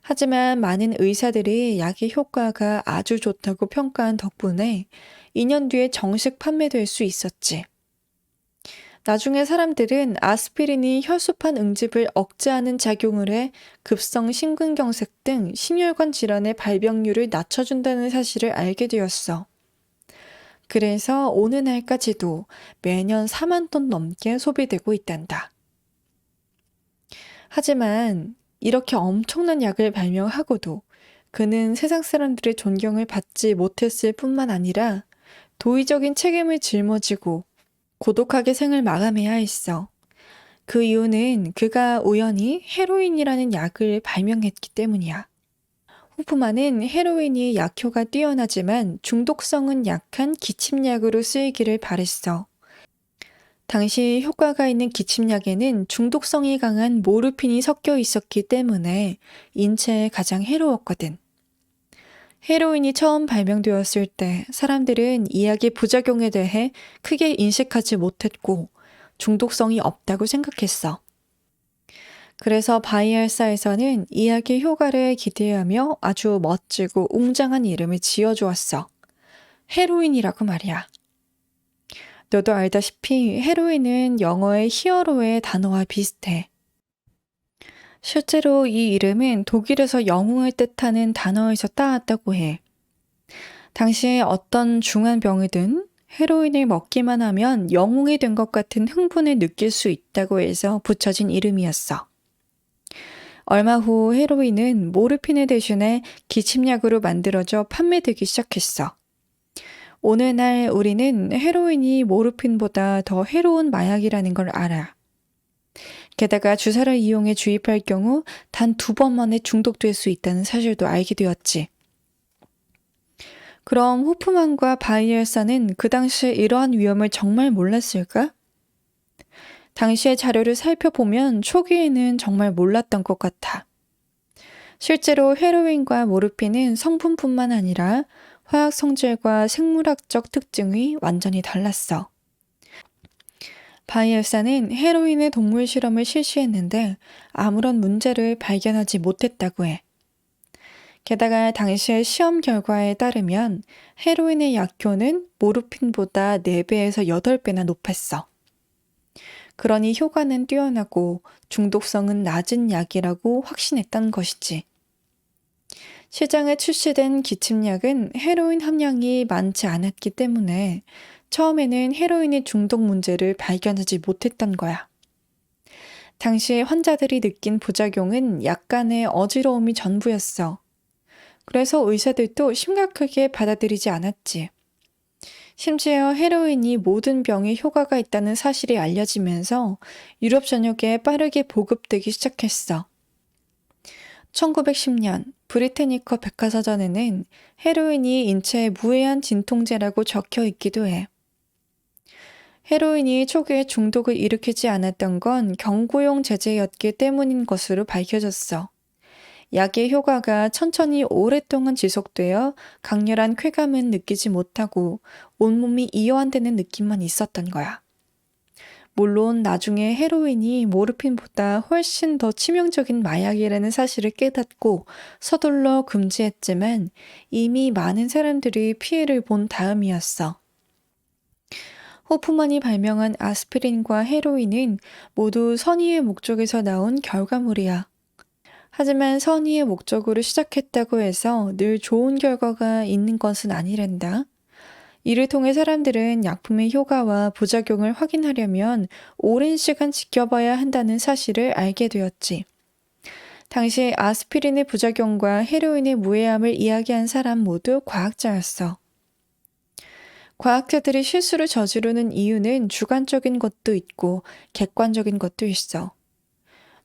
하지만 많은 의사들이 약의 효과가 아주 좋다고 평가한 덕분에 2년 뒤에 정식 판매될 수 있었지. 나중에 사람들은 아스피린이 혈소판 응집을 억제하는 작용을 해 급성 심근경색 등 심혈관 질환의 발병률을 낮춰준다는 사실을 알게 되었어. 그래서 오늘날까지도 매년 4만 톤 넘게 소비되고 있단다. 하지만 이렇게 엄청난 약을 발명하고도 그는 세상 사람들의 존경을 받지 못했을 뿐만 아니라 도의적인 책임을 짊어지고 고독하게 생을 마감해야 했어. 그 이유는 그가 우연히 헤로인이라는 약을 발명했기 때문이야. 호프만은 헤로인이 약효가 뛰어나지만 중독성은 약한 기침약으로 쓰이기를 바랬어. 당시 효과가 있는 기침약에는 중독성이 강한 모르핀이 섞여 있었기 때문에 인체에 가장 해로웠거든. 헤로인이 처음 발명되었을 때 사람들은 이 약의 부작용에 대해 크게 인식하지 못했고 중독성이 없다고 생각했어. 그래서 바이엘사에서는 이 약의 효과를 기대하며 아주 멋지고 웅장한 이름을 지어주었어. 헤로인이라고 말이야. 너도 알다시피 헤로인은 영어의 히어로의 단어와 비슷해. 실제로 이 이름은 독일에서 영웅을 뜻하는 단어에서 따왔다고 해. 당시 어떤 중한 병이든 헤로인을 먹기만 하면 영웅이 된 것 같은 흥분을 느낄 수 있다고 해서 붙여진 이름이었어. 얼마 후 헤로인은 모르핀을 대신해 기침약으로 만들어져 판매되기 시작했어. 오늘날 우리는 헤로인이 모르핀보다 더 해로운 마약이라는 걸 알아. 게다가 주사를 이용해 주입할 경우 단 2번 만에 중독될 수 있다는 사실도 알게 되었지. 그럼 호프만과 바이엘사는 그 당시 이러한 위험을 정말 몰랐을까? 당시의 자료를 살펴보면 초기에는 정말 몰랐던 것 같아. 실제로 헤로인과 모르핀은 성분뿐만 아니라 화학 성질과 생물학적 특징이 완전히 달랐어. 바이엘사는 헤로인의 동물 실험을 실시했는데 아무런 문제를 발견하지 못했다고 해. 게다가 당시의 시험 결과에 따르면 헤로인의 약효는 모르핀보다 4배에서 8배나 높았어. 그러니 효과는 뛰어나고 중독성은 낮은 약이라고 확신했던 것이지. 시장에 출시된 기침약은 헤로인 함량이 많지 않았기 때문에 처음에는 헤로인의 중독 문제를 발견하지 못했던 거야. 당시 환자들이 느낀 부작용은 약간의 어지러움이 전부였어. 그래서 의사들도 심각하게 받아들이지 않았지. 심지어 헤로인이 모든 병에 효과가 있다는 사실이 알려지면서 유럽 전역에 빠르게 보급되기 시작했어. 1910년 브리테니커 백과사전에는 헤로인이 인체에 무해한 진통제라고 적혀 있기도 해. 헤로인이 초기에 중독을 일으키지 않았던 건 경구용 제제였기 때문인 것으로 밝혀졌어. 약의 효과가 천천히 오랫동안 지속되어 강렬한 쾌감은 느끼지 못하고 온몸이 이완되는 느낌만 있었던 거야. 물론 나중에 헤로인이 모르핀보다 훨씬 더 치명적인 마약이라는 사실을 깨닫고 서둘러 금지했지만 이미 많은 사람들이 피해를 본 다음이었어. 호프만이 발명한 아스피린과 헤로인은 모두 선의의 목적에서 나온 결과물이야. 하지만 선의의 목적으로 시작했다고 해서 늘 좋은 결과가 있는 것은 아니란다. 이를 통해 사람들은 약품의 효과와 부작용을 확인하려면 오랜 시간 지켜봐야 한다는 사실을 알게 되었지. 당시 아스피린의 부작용과 헤로인의 무해함을 이야기한 사람 모두 과학자였어. 과학자들이 실수를 저지르는 이유는 주관적인 것도 있고 객관적인 것도 있어.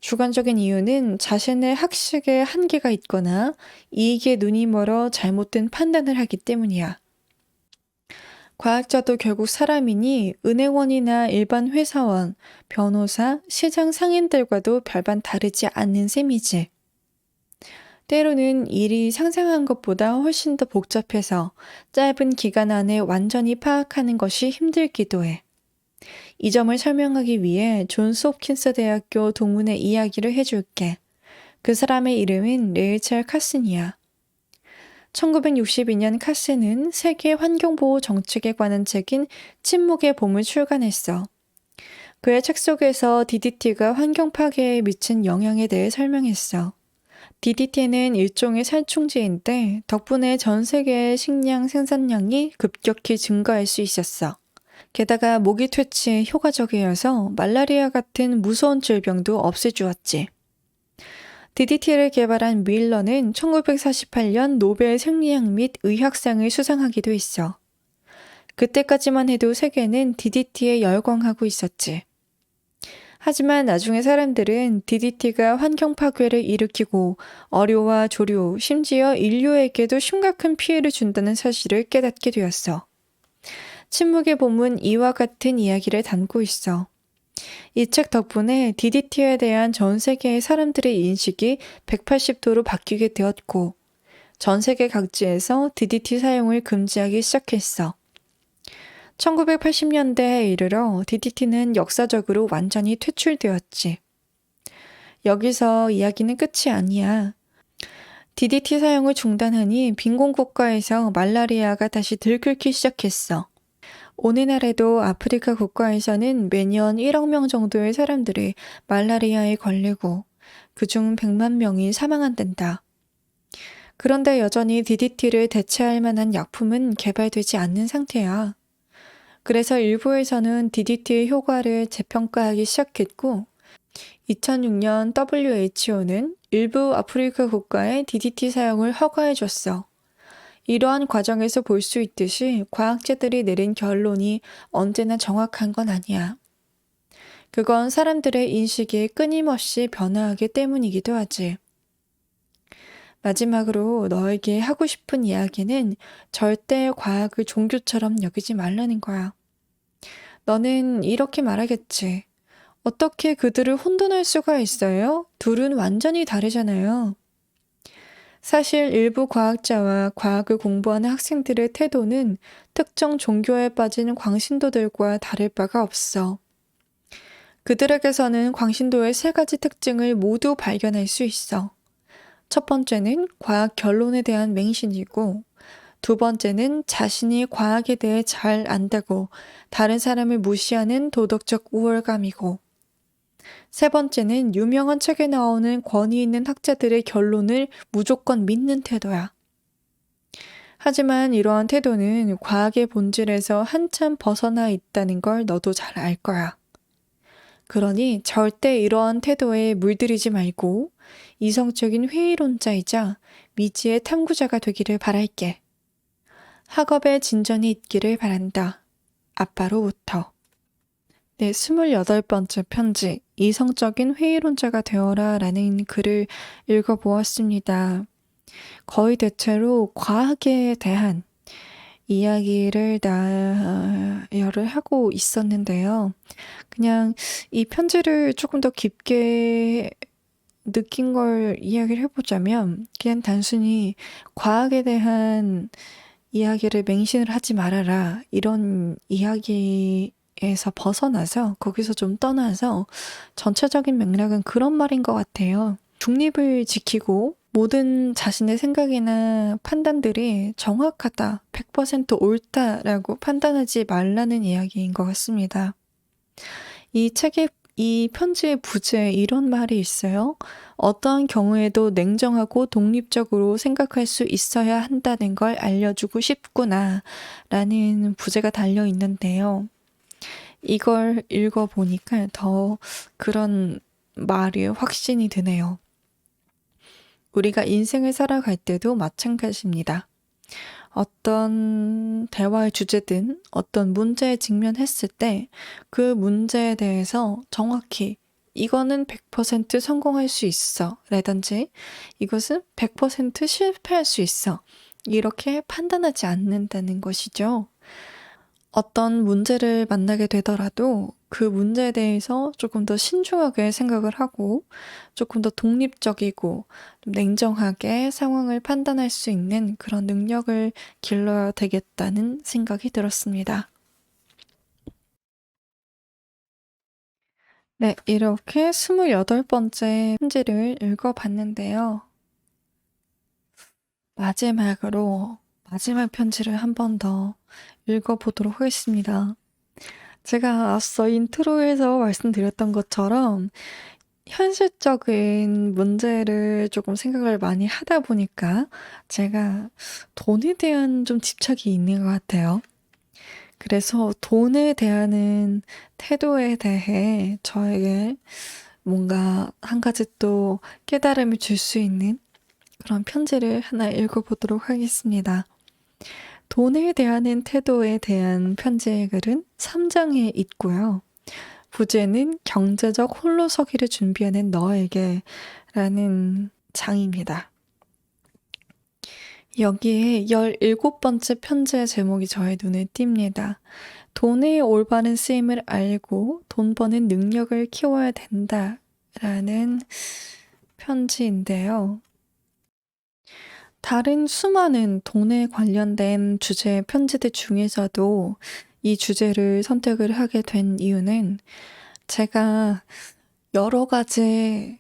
주관적인 이유는 자신의 학식에 한계가 있거나 이익에 눈이 멀어 잘못된 판단을 하기 때문이야. 과학자도 결국 사람이니 은행원이나 일반 회사원, 변호사, 시장 상인들과도 별반 다르지 않는 셈이지. 때로는 일이 상상한 것보다 훨씬 더 복잡해서 짧은 기간 안에 완전히 파악하는 것이 힘들기도 해. 이 점을 설명하기 위해 존스 홉킨스 대학교 동문의 이야기를 해줄게. 그 사람의 이름은 레이첼 카슨이야. 1962년 카슨은 세계 환경보호 정책에 관한 책인 침묵의 봄을 출간했어. 그의 책 속에서 DDT가 환경 파괴에 미친 영향에 대해 설명했어. DDT는 일종의 살충제인데 덕분에 전 세계의 식량 생산량이 급격히 증가할 수 있었어. 게다가 모기 퇴치에 효과적이어서 말라리아 같은 무서운 질병도 없애주었지. DDT를 개발한 밀러는 1948년 노벨 생리학 및 의학상을 수상하기도 했어. 그때까지만 해도 세계는 DDT에 열광하고 있었지. 하지만 나중에 사람들은 DDT가 환경 파괴를 일으키고 어류와 조류, 심지어 인류에게도 심각한 피해를 준다는 사실을 깨닫게 되었어. 침묵의 봄은 이와 같은 이야기를 담고 있어. 이 책 덕분에 DDT에 대한 전 세계의 사람들의 인식이 180도로 바뀌게 되었고, 전 세계 각지에서 DDT 사용을 금지하기 시작했어. 1980년대에 이르러 DDT는 역사적으로 완전히 퇴출되었지. 여기서 이야기는 끝이 아니야. DDT 사용을 중단하니 빈곤 국가에서 말라리아가 다시 들끓기 시작했어. 오늘날에도 아프리카 국가에서는 매년 1억 명 정도의 사람들이 말라리아에 걸리고 그중 100만 명이 사망한단다. 그런데 여전히 DDT를 대체할 만한 약품은 개발되지 않는 상태야. 그래서 일부에서는 DDT의 효과를 재평가하기 시작했고 2006년 WHO는 일부 아프리카 국가에 DDT 사용을 허가해줬어. 이러한 과정에서 볼 수 있듯이 과학자들이 내린 결론이 언제나 정확한 건 아니야. 그건 사람들의 인식이 끊임없이 변화하기 때문이기도 하지. 마지막으로 너에게 하고 싶은 이야기는 절대 과학을 종교처럼 여기지 말라는 거야. 너는 이렇게 말하겠지. 어떻게 그들을 혼돈할 수가 있어요? 둘은 완전히 다르잖아요. 사실 일부 과학자와 과학을 공부하는 학생들의 태도는 특정 종교에 빠진 광신도들과 다를 바가 없어. 그들에게서는 광신도의 3가지 특징을 모두 발견할 수 있어. 첫 번째는 과학 결론에 대한 맹신이고, 두 번째는 자신이 과학에 대해 잘 안다고 다른 사람을 무시하는 도덕적 우월감이고, 세 번째는 유명한 책에 나오는 권위 있는 학자들의 결론을 무조건 믿는 태도야. 하지만 이러한 태도는 과학의 본질에서 한참 벗어나 있다는 걸 너도 잘 알 거야. 그러니 절대 이러한 태도에 물들이지 말고 이성적인 회의론자이자 미지의 탐구자가 되기를 바랄게. 학업에 진전이 있기를 바란다. 아빠로부터. 네, 28번째 편지, 이성적인 회의론자가 되어라 라는 글을 읽어보았습니다. 거의 대체로 과학에 대한 이야기를 나열을 하고 있었는데요. 그냥 이 편지를 조금 더 깊게 느낀 걸 이야기를 해보자면, 그냥 단순히 과학에 대한 이야기를 맹신을 하지 말아라, 이런 이야기에서 벗어나서, 거기서 좀 떠나서 전체적인 맥락은 그런 말인 것 같아요. 중립을 지키고 모든 자신의 생각이나 판단들이 정확하다, 100% 옳다라고 판단하지 말라는 이야기인 것 같습니다. 이 편지의 부제에 이런 말이 있어요. 어떠한 경우에도 냉정하고 독립적으로 생각할 수 있어야 한다는 걸 알려주고 싶구나 라는 부제가 달려 있는데요. 이걸 읽어보니까 더 그런 말이 확신이 드네요. 우리가 인생을 살아갈 때도 마찬가지입니다. 어떤 대화의 주제든 어떤 문제에 직면했을 때 그 문제에 대해서 정확히 이거는 100% 성공할 수 있어 라든지 이것은 100% 실패할 수 있어, 이렇게 판단하지 않는다는 것이죠. 어떤 문제를 만나게 되더라도 그 문제에 대해서 조금 더 신중하게 생각을 하고 조금 더 독립적이고 좀 냉정하게 상황을 판단할 수 있는 그런 능력을 길러야 되겠다는 생각이 들었습니다. 네, 이렇게 28번째 편지를 읽어봤는데요. 마지막으로 마지막 편지를 한 번 더 읽어보도록 하겠습니다. 제가 앞서 인트로에서 말씀드렸던 것처럼 현실적인 문제를 조금 생각을 많이 하다 보니까 제가 돈에 대한 좀 집착이 있는 것 같아요. 그래서 돈에 대한 태도에 대해 저에게 뭔가 한 가지 또 깨달음을 줄 수 있는 그런 편지를 하나 읽어보도록 하겠습니다. 돈에 대한 태도에 대한 편지의 글은 3장에 있고요. 부제는 경제적 홀로서기를 준비하는 너에게 라는 장입니다. 여기에 17번째 편지의 제목이 저의 눈에 띕니다. 돈의 올바른 쓰임을 알고 돈 버는 능력을 키워야 된다 라는 편지인데요. 다른 수많은 돈에 관련된 주제의 편지들 중에서도 이 주제를 선택을 하게 된 이유는 제가 여러 가지,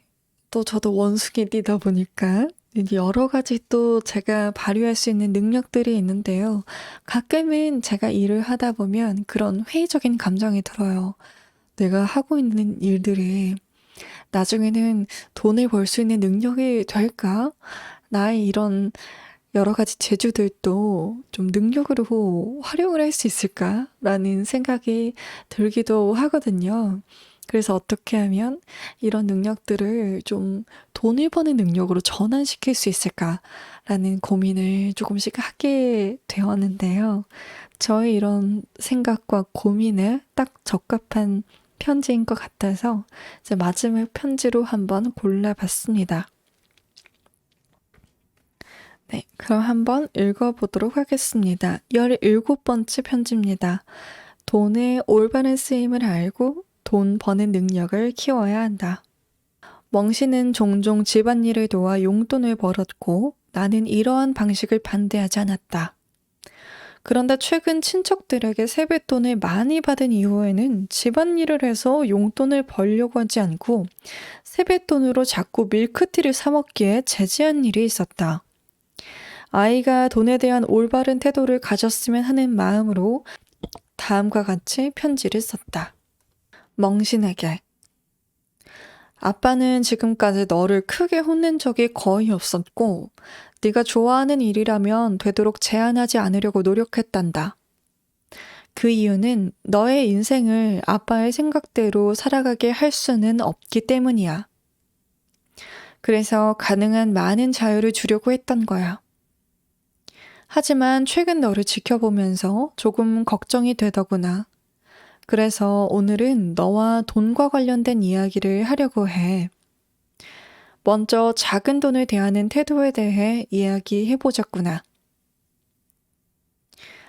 또 저도 원숭이이다 보니까 여러 가지 또 제가 발휘할 수 있는 능력들이 있는데요. 가끔은 제가 일을 하다 보면 그런 회의적인 감정이 들어요. 내가 하고 있는 일들이 나중에는 돈을 벌 수 있는 능력이 될까? 나의 이런 여러 가지 재주들도 좀 능력으로 활용을 할 수 있을까? 라는 생각이 들기도 하거든요. 그래서 어떻게 하면 이런 능력들을 좀 돈을 버는 능력으로 전환시킬 수 있을까라는 고민을 조금씩 하게 되었는데요. 저의 이런 생각과 고민에 딱 적합한 편지인 것 같아서 이제 마지막 편지로 한번 골라봤습니다. 네, 그럼 한번 읽어보도록 하겠습니다. 17번째 편지입니다. 돈의 올바른 쓰임을 알고 돈 버는 능력을 키워야 한다. 멍씨는 종종 집안일을 도와 용돈을 벌었고 나는 이러한 방식을 반대하지 않았다. 그런데 최근 친척들에게 세뱃돈을 많이 받은 이후에는 집안일을 해서 용돈을 벌려고 하지 않고 세뱃돈으로 자꾸 밀크티를 사 먹기에 제지한 일이 있었다. 아이가 돈에 대한 올바른 태도를 가졌으면 하는 마음으로 다음과 같이 편지를 썼다. 멍신에게. 아빠는 지금까지 너를 크게 혼낸 적이 거의 없었고, 네가 좋아하는 일이라면 되도록 제한하지 않으려고 노력했단다. 그 이유는 너의 인생을 아빠의 생각대로 살아가게 할 수는 없기 때문이야. 그래서 가능한 많은 자유를 주려고 했던 거야. 하지만 최근 너를 지켜보면서 조금 걱정이 되더구나. 그래서 오늘은 너와 돈과 관련된 이야기를 하려고 해. 먼저 작은 돈을 대하는 태도에 대해 이야기해보자꾸나.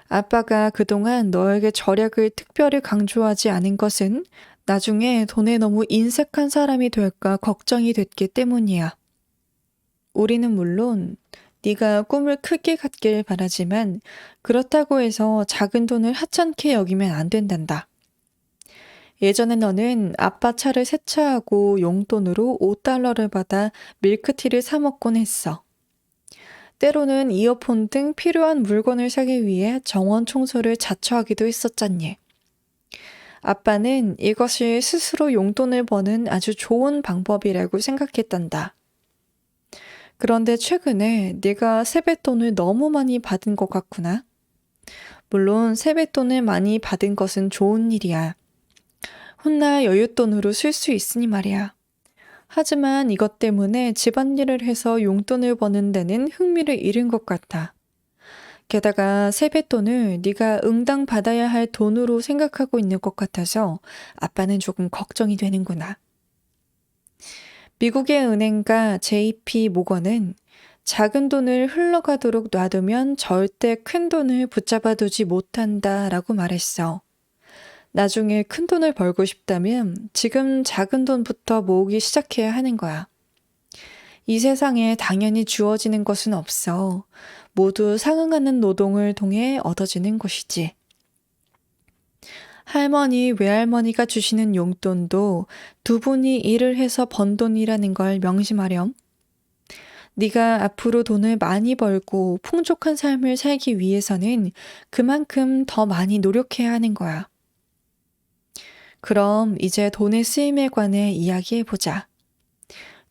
아빠가 그동안 너에게 절약을 특별히 강조하지 않은 것은 나중에 돈에 너무 인색한 사람이 될까 걱정이 됐기 때문이야. 우리는 물론 네가 꿈을 크게 갖길 바라지만 그렇다고 해서 작은 돈을 하찮게 여기면 안 된단다. 예전에 너는 아빠 차를 세차하고 용돈으로 $5를 받아 밀크티를 사 먹곤 했어. 때로는 이어폰 등 필요한 물건을 사기 위해 정원 청소를 자처하기도 했었잖니. 아빠는 이것이 스스로 용돈을 버는 아주 좋은 방법이라고 생각했단다. 그런데 최근에 네가 세뱃돈을 너무 많이 받은 것 같구나. 물론 세뱃돈을 많이 받은 것은 좋은 일이야. 훗날 여윳돈으로 쓸 수 있으니 말이야. 하지만 이것 때문에 집안일을 해서 용돈을 버는 데는 흥미를 잃은 것 같아. 게다가 세뱃돈을 네가 응당 받아야 할 돈으로 생각하고 있는 것 같아서 아빠는 조금 걱정이 되는구나. 미국의 은행가 JP 모건은 작은 돈을 흘러가도록 놔두면 절대 큰 돈을 붙잡아두지 못한다라고 말했어. 나중에 큰 돈을 벌고 싶다면 지금 작은 돈부터 모으기 시작해야 하는 거야. 이 세상에 당연히 주어지는 것은 없어. 모두 상응하는 노동을 통해 얻어지는 것이지. 할머니, 외할머니가 주시는 용돈도 두 분이 일을 해서 번 돈이라는 걸 명심하렴. 네가 앞으로 돈을 많이 벌고 풍족한 삶을 살기 위해서는 그만큼 더 많이 노력해야 하는 거야. 그럼 이제 돈의 쓰임에 관해 이야기해보자.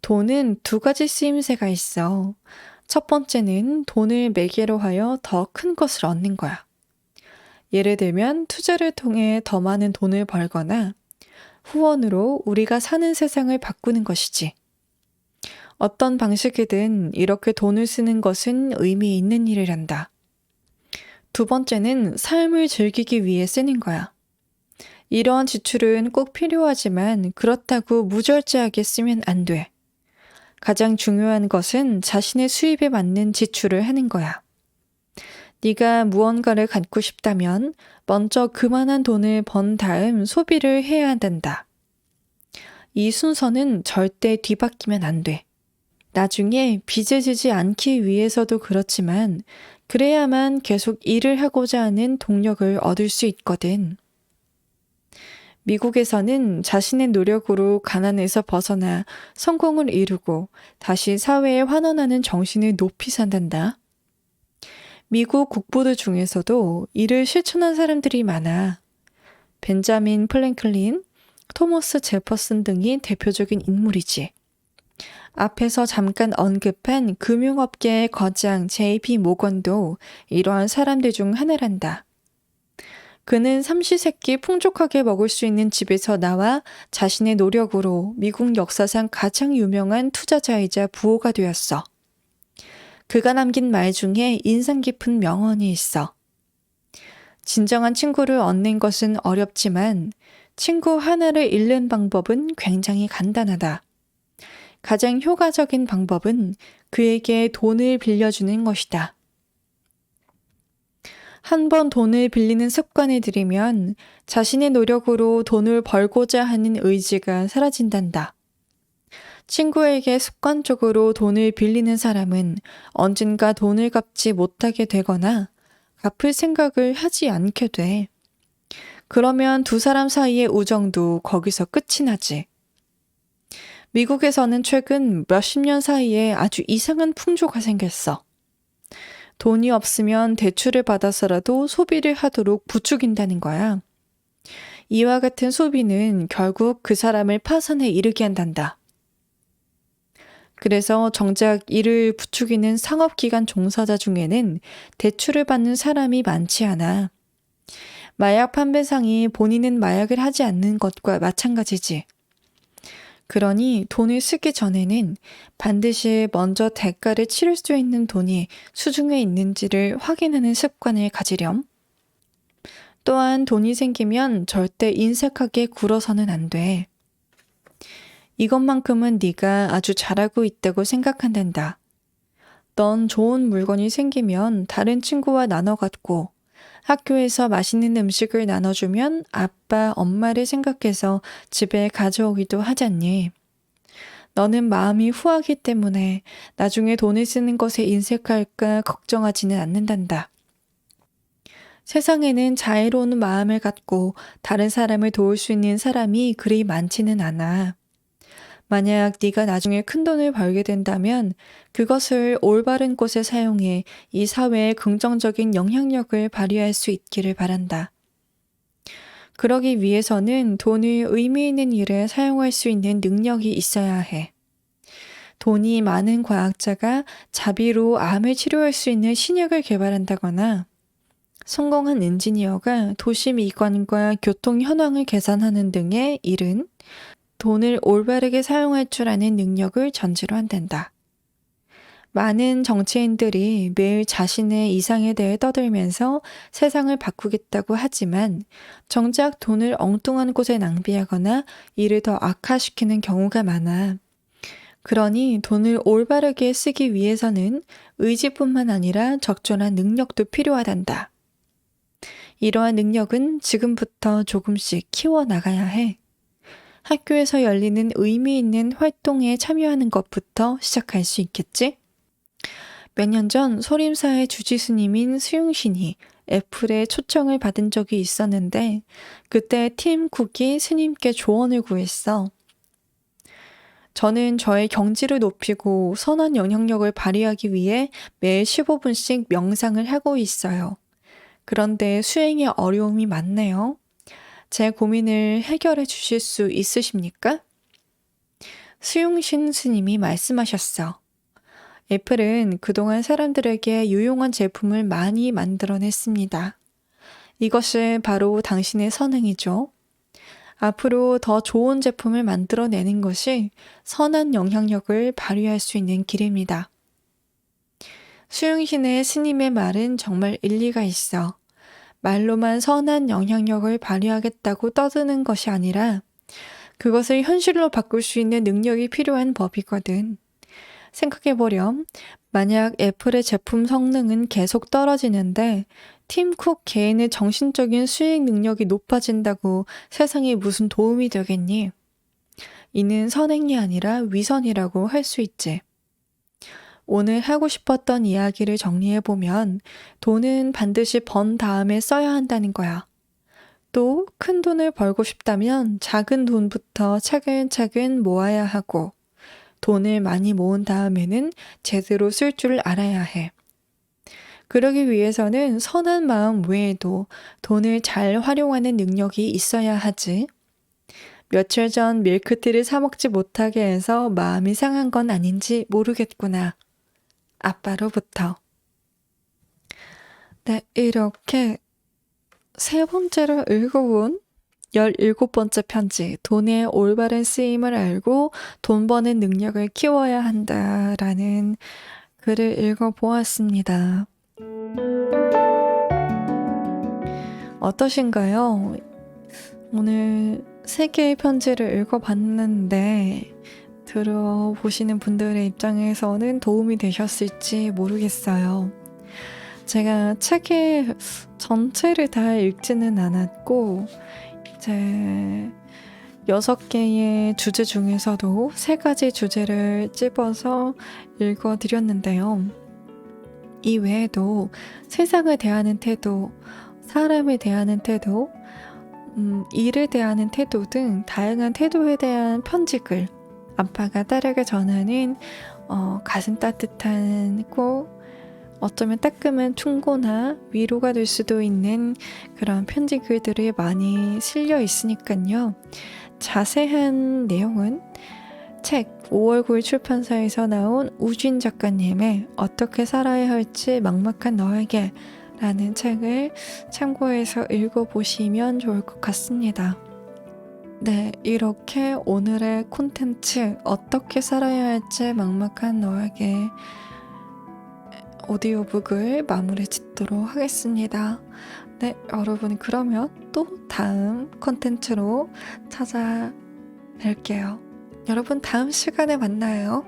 돈은 두 가지 쓰임새가 있어. 첫 번째는 돈을 매개로 하여 더 큰 것을 얻는 거야. 예를 들면 투자를 통해 더 많은 돈을 벌거나 후원으로 우리가 사는 세상을 바꾸는 것이지. 어떤 방식이든 이렇게 돈을 쓰는 것은 의미 있는 일이란다. 두 번째는 삶을 즐기기 위해 쓰는 거야. 이러한 지출은 꼭 필요하지만 그렇다고 무절제하게 쓰면 안 돼. 가장 중요한 것은 자신의 수입에 맞는 지출을 하는 거야. 네가 무언가를 갖고 싶다면 먼저 그만한 돈을 번 다음 소비를 해야 한단다. 이 순서는 절대 뒤바뀌면 안 돼. 나중에 빚을 지지 않기 위해서도 그렇지만 그래야만 계속 일을 하고자 하는 동력을 얻을 수 있거든. 미국에서는 자신의 노력으로 가난에서 벗어나 성공을 이루고 다시 사회에 환원하는 정신을 높이 산단다. 미국 국부들 중에서도 이를 실천한 사람들이 많아. 벤자민 플랭클린, 토머스 제퍼슨 등이 대표적인 인물이지. 앞에서 잠깐 언급한 금융업계의 거장 JP 모건도 이러한 사람들 중 하나란다. 그는 삼시세끼 풍족하게 먹을 수 있는 집에서 나와 자신의 노력으로 미국 역사상 가장 유명한 투자자이자 부호가 되었어. 그가 남긴 말 중에 인상 깊은 명언이 있어. 진정한 친구를 얻는 것은 어렵지만 친구 하나를 잃는 방법은 굉장히 간단하다. 가장 효과적인 방법은 그에게 돈을 빌려주는 것이다. 한 번 돈을 빌리는 습관을 들이면 자신의 노력으로 돈을 벌고자 하는 의지가 사라진단다. 친구에게 습관적으로 돈을 빌리는 사람은 언젠가 돈을 갚지 못하게 되거나 갚을 생각을 하지 않게 돼. 그러면 두 사람 사이의 우정도 거기서 끝이 나지. 미국에서는 최근 몇십 년 사이에 아주 이상한 풍조가 생겼어. 돈이 없으면 대출을 받아서라도 소비를 하도록 부추긴다는 거야. 이와 같은 소비는 결국 그 사람을 파산에 이르게 한단다. 그래서 정작 이를 부추기는 상업기관 종사자 중에는 대출을 받는 사람이 많지 않아. 마약 판매상이 본인은 마약을 하지 않는 것과 마찬가지지. 그러니 돈을 쓰기 전에는 반드시 먼저 대가를 치를 수 있는 돈이 수중에 있는지를 확인하는 습관을 가지렴. 또한 돈이 생기면 절대 인색하게 굴어서는 안 돼. 이것만큼은 네가 아주 잘하고 있다고 생각한단다. 넌 좋은 물건이 생기면 다른 친구와 나눠 갖고 학교에서 맛있는 음식을 나눠주면 아빠, 엄마를 생각해서 집에 가져오기도 하잖니. 너는 마음이 후하기 때문에 나중에 돈을 쓰는 것에 인색할까 걱정하지는 않는단다. 세상에는 자애로운 마음을 갖고 다른 사람을 도울 수 있는 사람이 그리 많지는 않아. 만약 네가 나중에 큰돈을 벌게 된다면 그것을 올바른 곳에 사용해 이 사회에 긍정적인 영향력을 발휘할 수 있기를 바란다. 그러기 위해서는 돈을 의미 있는 일에 사용할 수 있는 능력이 있어야 해. 돈이 많은 과학자가 자비로 암을 치료할 수 있는 신약을 개발한다거나 성공한 엔지니어가 도시 미관과 교통 현황을 계산하는 등의 일은 돈을 올바르게 사용할 줄 아는 능력을 전제로 한단다. 많은 정치인들이 매일 자신의 이상에 대해 떠들면서 세상을 바꾸겠다고 하지만 정작 돈을 엉뚱한 곳에 낭비하거나 이를 더 악화시키는 경우가 많아. 그러니 돈을 올바르게 쓰기 위해서는 의지뿐만 아니라 적절한 능력도 필요하단다. 이러한 능력은 지금부터 조금씩 키워나가야 해. 학교에서 열리는 의미 있는 활동에 참여하는 것부터 시작할 수 있겠지? 몇 년 전 소림사의 주지스님인 수용신이 애플에 초청을 받은 적이 있었는데 그때 팀 쿡이 스님께 조언을 구했어. 저는 저의 경지를 높이고 선한 영향력을 발휘하기 위해 매일 15분씩 명상을 하고 있어요. 그런데 수행에 어려움이 많네요. 제 고민을 해결해 주실 수 있으십니까? 수용신 스님이 말씀하셨어. 애플은 그동안 사람들에게 유용한 제품을 많이 만들어냈습니다. 이것이 바로 당신의 선행이죠. 앞으로 더 좋은 제품을 만들어내는 것이 선한 영향력을 발휘할 수 있는 길입니다. 수용신의 스님의 말은 정말 일리가 있어. 말로만 선한 영향력을 발휘하겠다고 떠드는 것이 아니라 그것을 현실로 바꿀 수 있는 능력이 필요한 법이거든. 생각해보렴. 만약 애플의 제품 성능은 계속 떨어지는데 팀 쿡 개인의 정신적인 수익 능력이 높아진다고 세상에 무슨 도움이 되겠니? 이는 선행이 아니라 위선이라고 할 수 있지. 오늘 하고 싶었던 이야기를 정리해보면 돈은 반드시 번 다음에 써야 한다는 거야. 또 큰 돈을 벌고 싶다면 작은 돈부터 차근차근 모아야 하고 돈을 많이 모은 다음에는 제대로 쓸 줄 알아야 해. 그러기 위해서는 선한 마음 외에도 돈을 잘 활용하는 능력이 있어야 하지. 며칠 전 밀크티를 사 먹지 못하게 해서 마음이 상한 건 아닌지 모르겠구나. 아빠로부터. 네, 이렇게 세 번째로 읽어본 17번째 편지, 돈의 올바른 쓰임을 알고 돈 버는 능력을 키워야 한다라는 글을 읽어보았습니다. 어떠신가요? 오늘 3개의 편지를 읽어봤는데 들어보시는 분들의 입장에서는 도움이 되셨을지 모르겠어요. 제가 책의 전체를 다 읽지는 않았고 이제 6개의 주제 중에서도 3가지 주제를 찝어서 읽어드렸는데요. 이 외에도 세상을 대하는 태도, 사람을 대하는 태도, 일을 대하는 태도 등 다양한 태도에 대한 편지글, 아빠가 딸에게 전하는 가슴 따뜻한 꼭 어쩌면 따끔한 충고나 위로가 될 수도 있는 그런 편지글들이 많이 실려 있으니까요. 자세한 내용은 책 5월 9일 출판사에서 나온 우진 작가님의 어떻게 살아야 할지 막막한 너에게 라는 책을 참고해서 읽어보시면 좋을 것 같습니다. 네, 이렇게 오늘의 콘텐츠 어떻게 살아야 할지 막막한 너에게 오디오북을 마무리 짓도록 하겠습니다. 네, 여러분 그러면 또 다음 콘텐츠로 찾아뵐게요. 여러분 다음 시간에 만나요.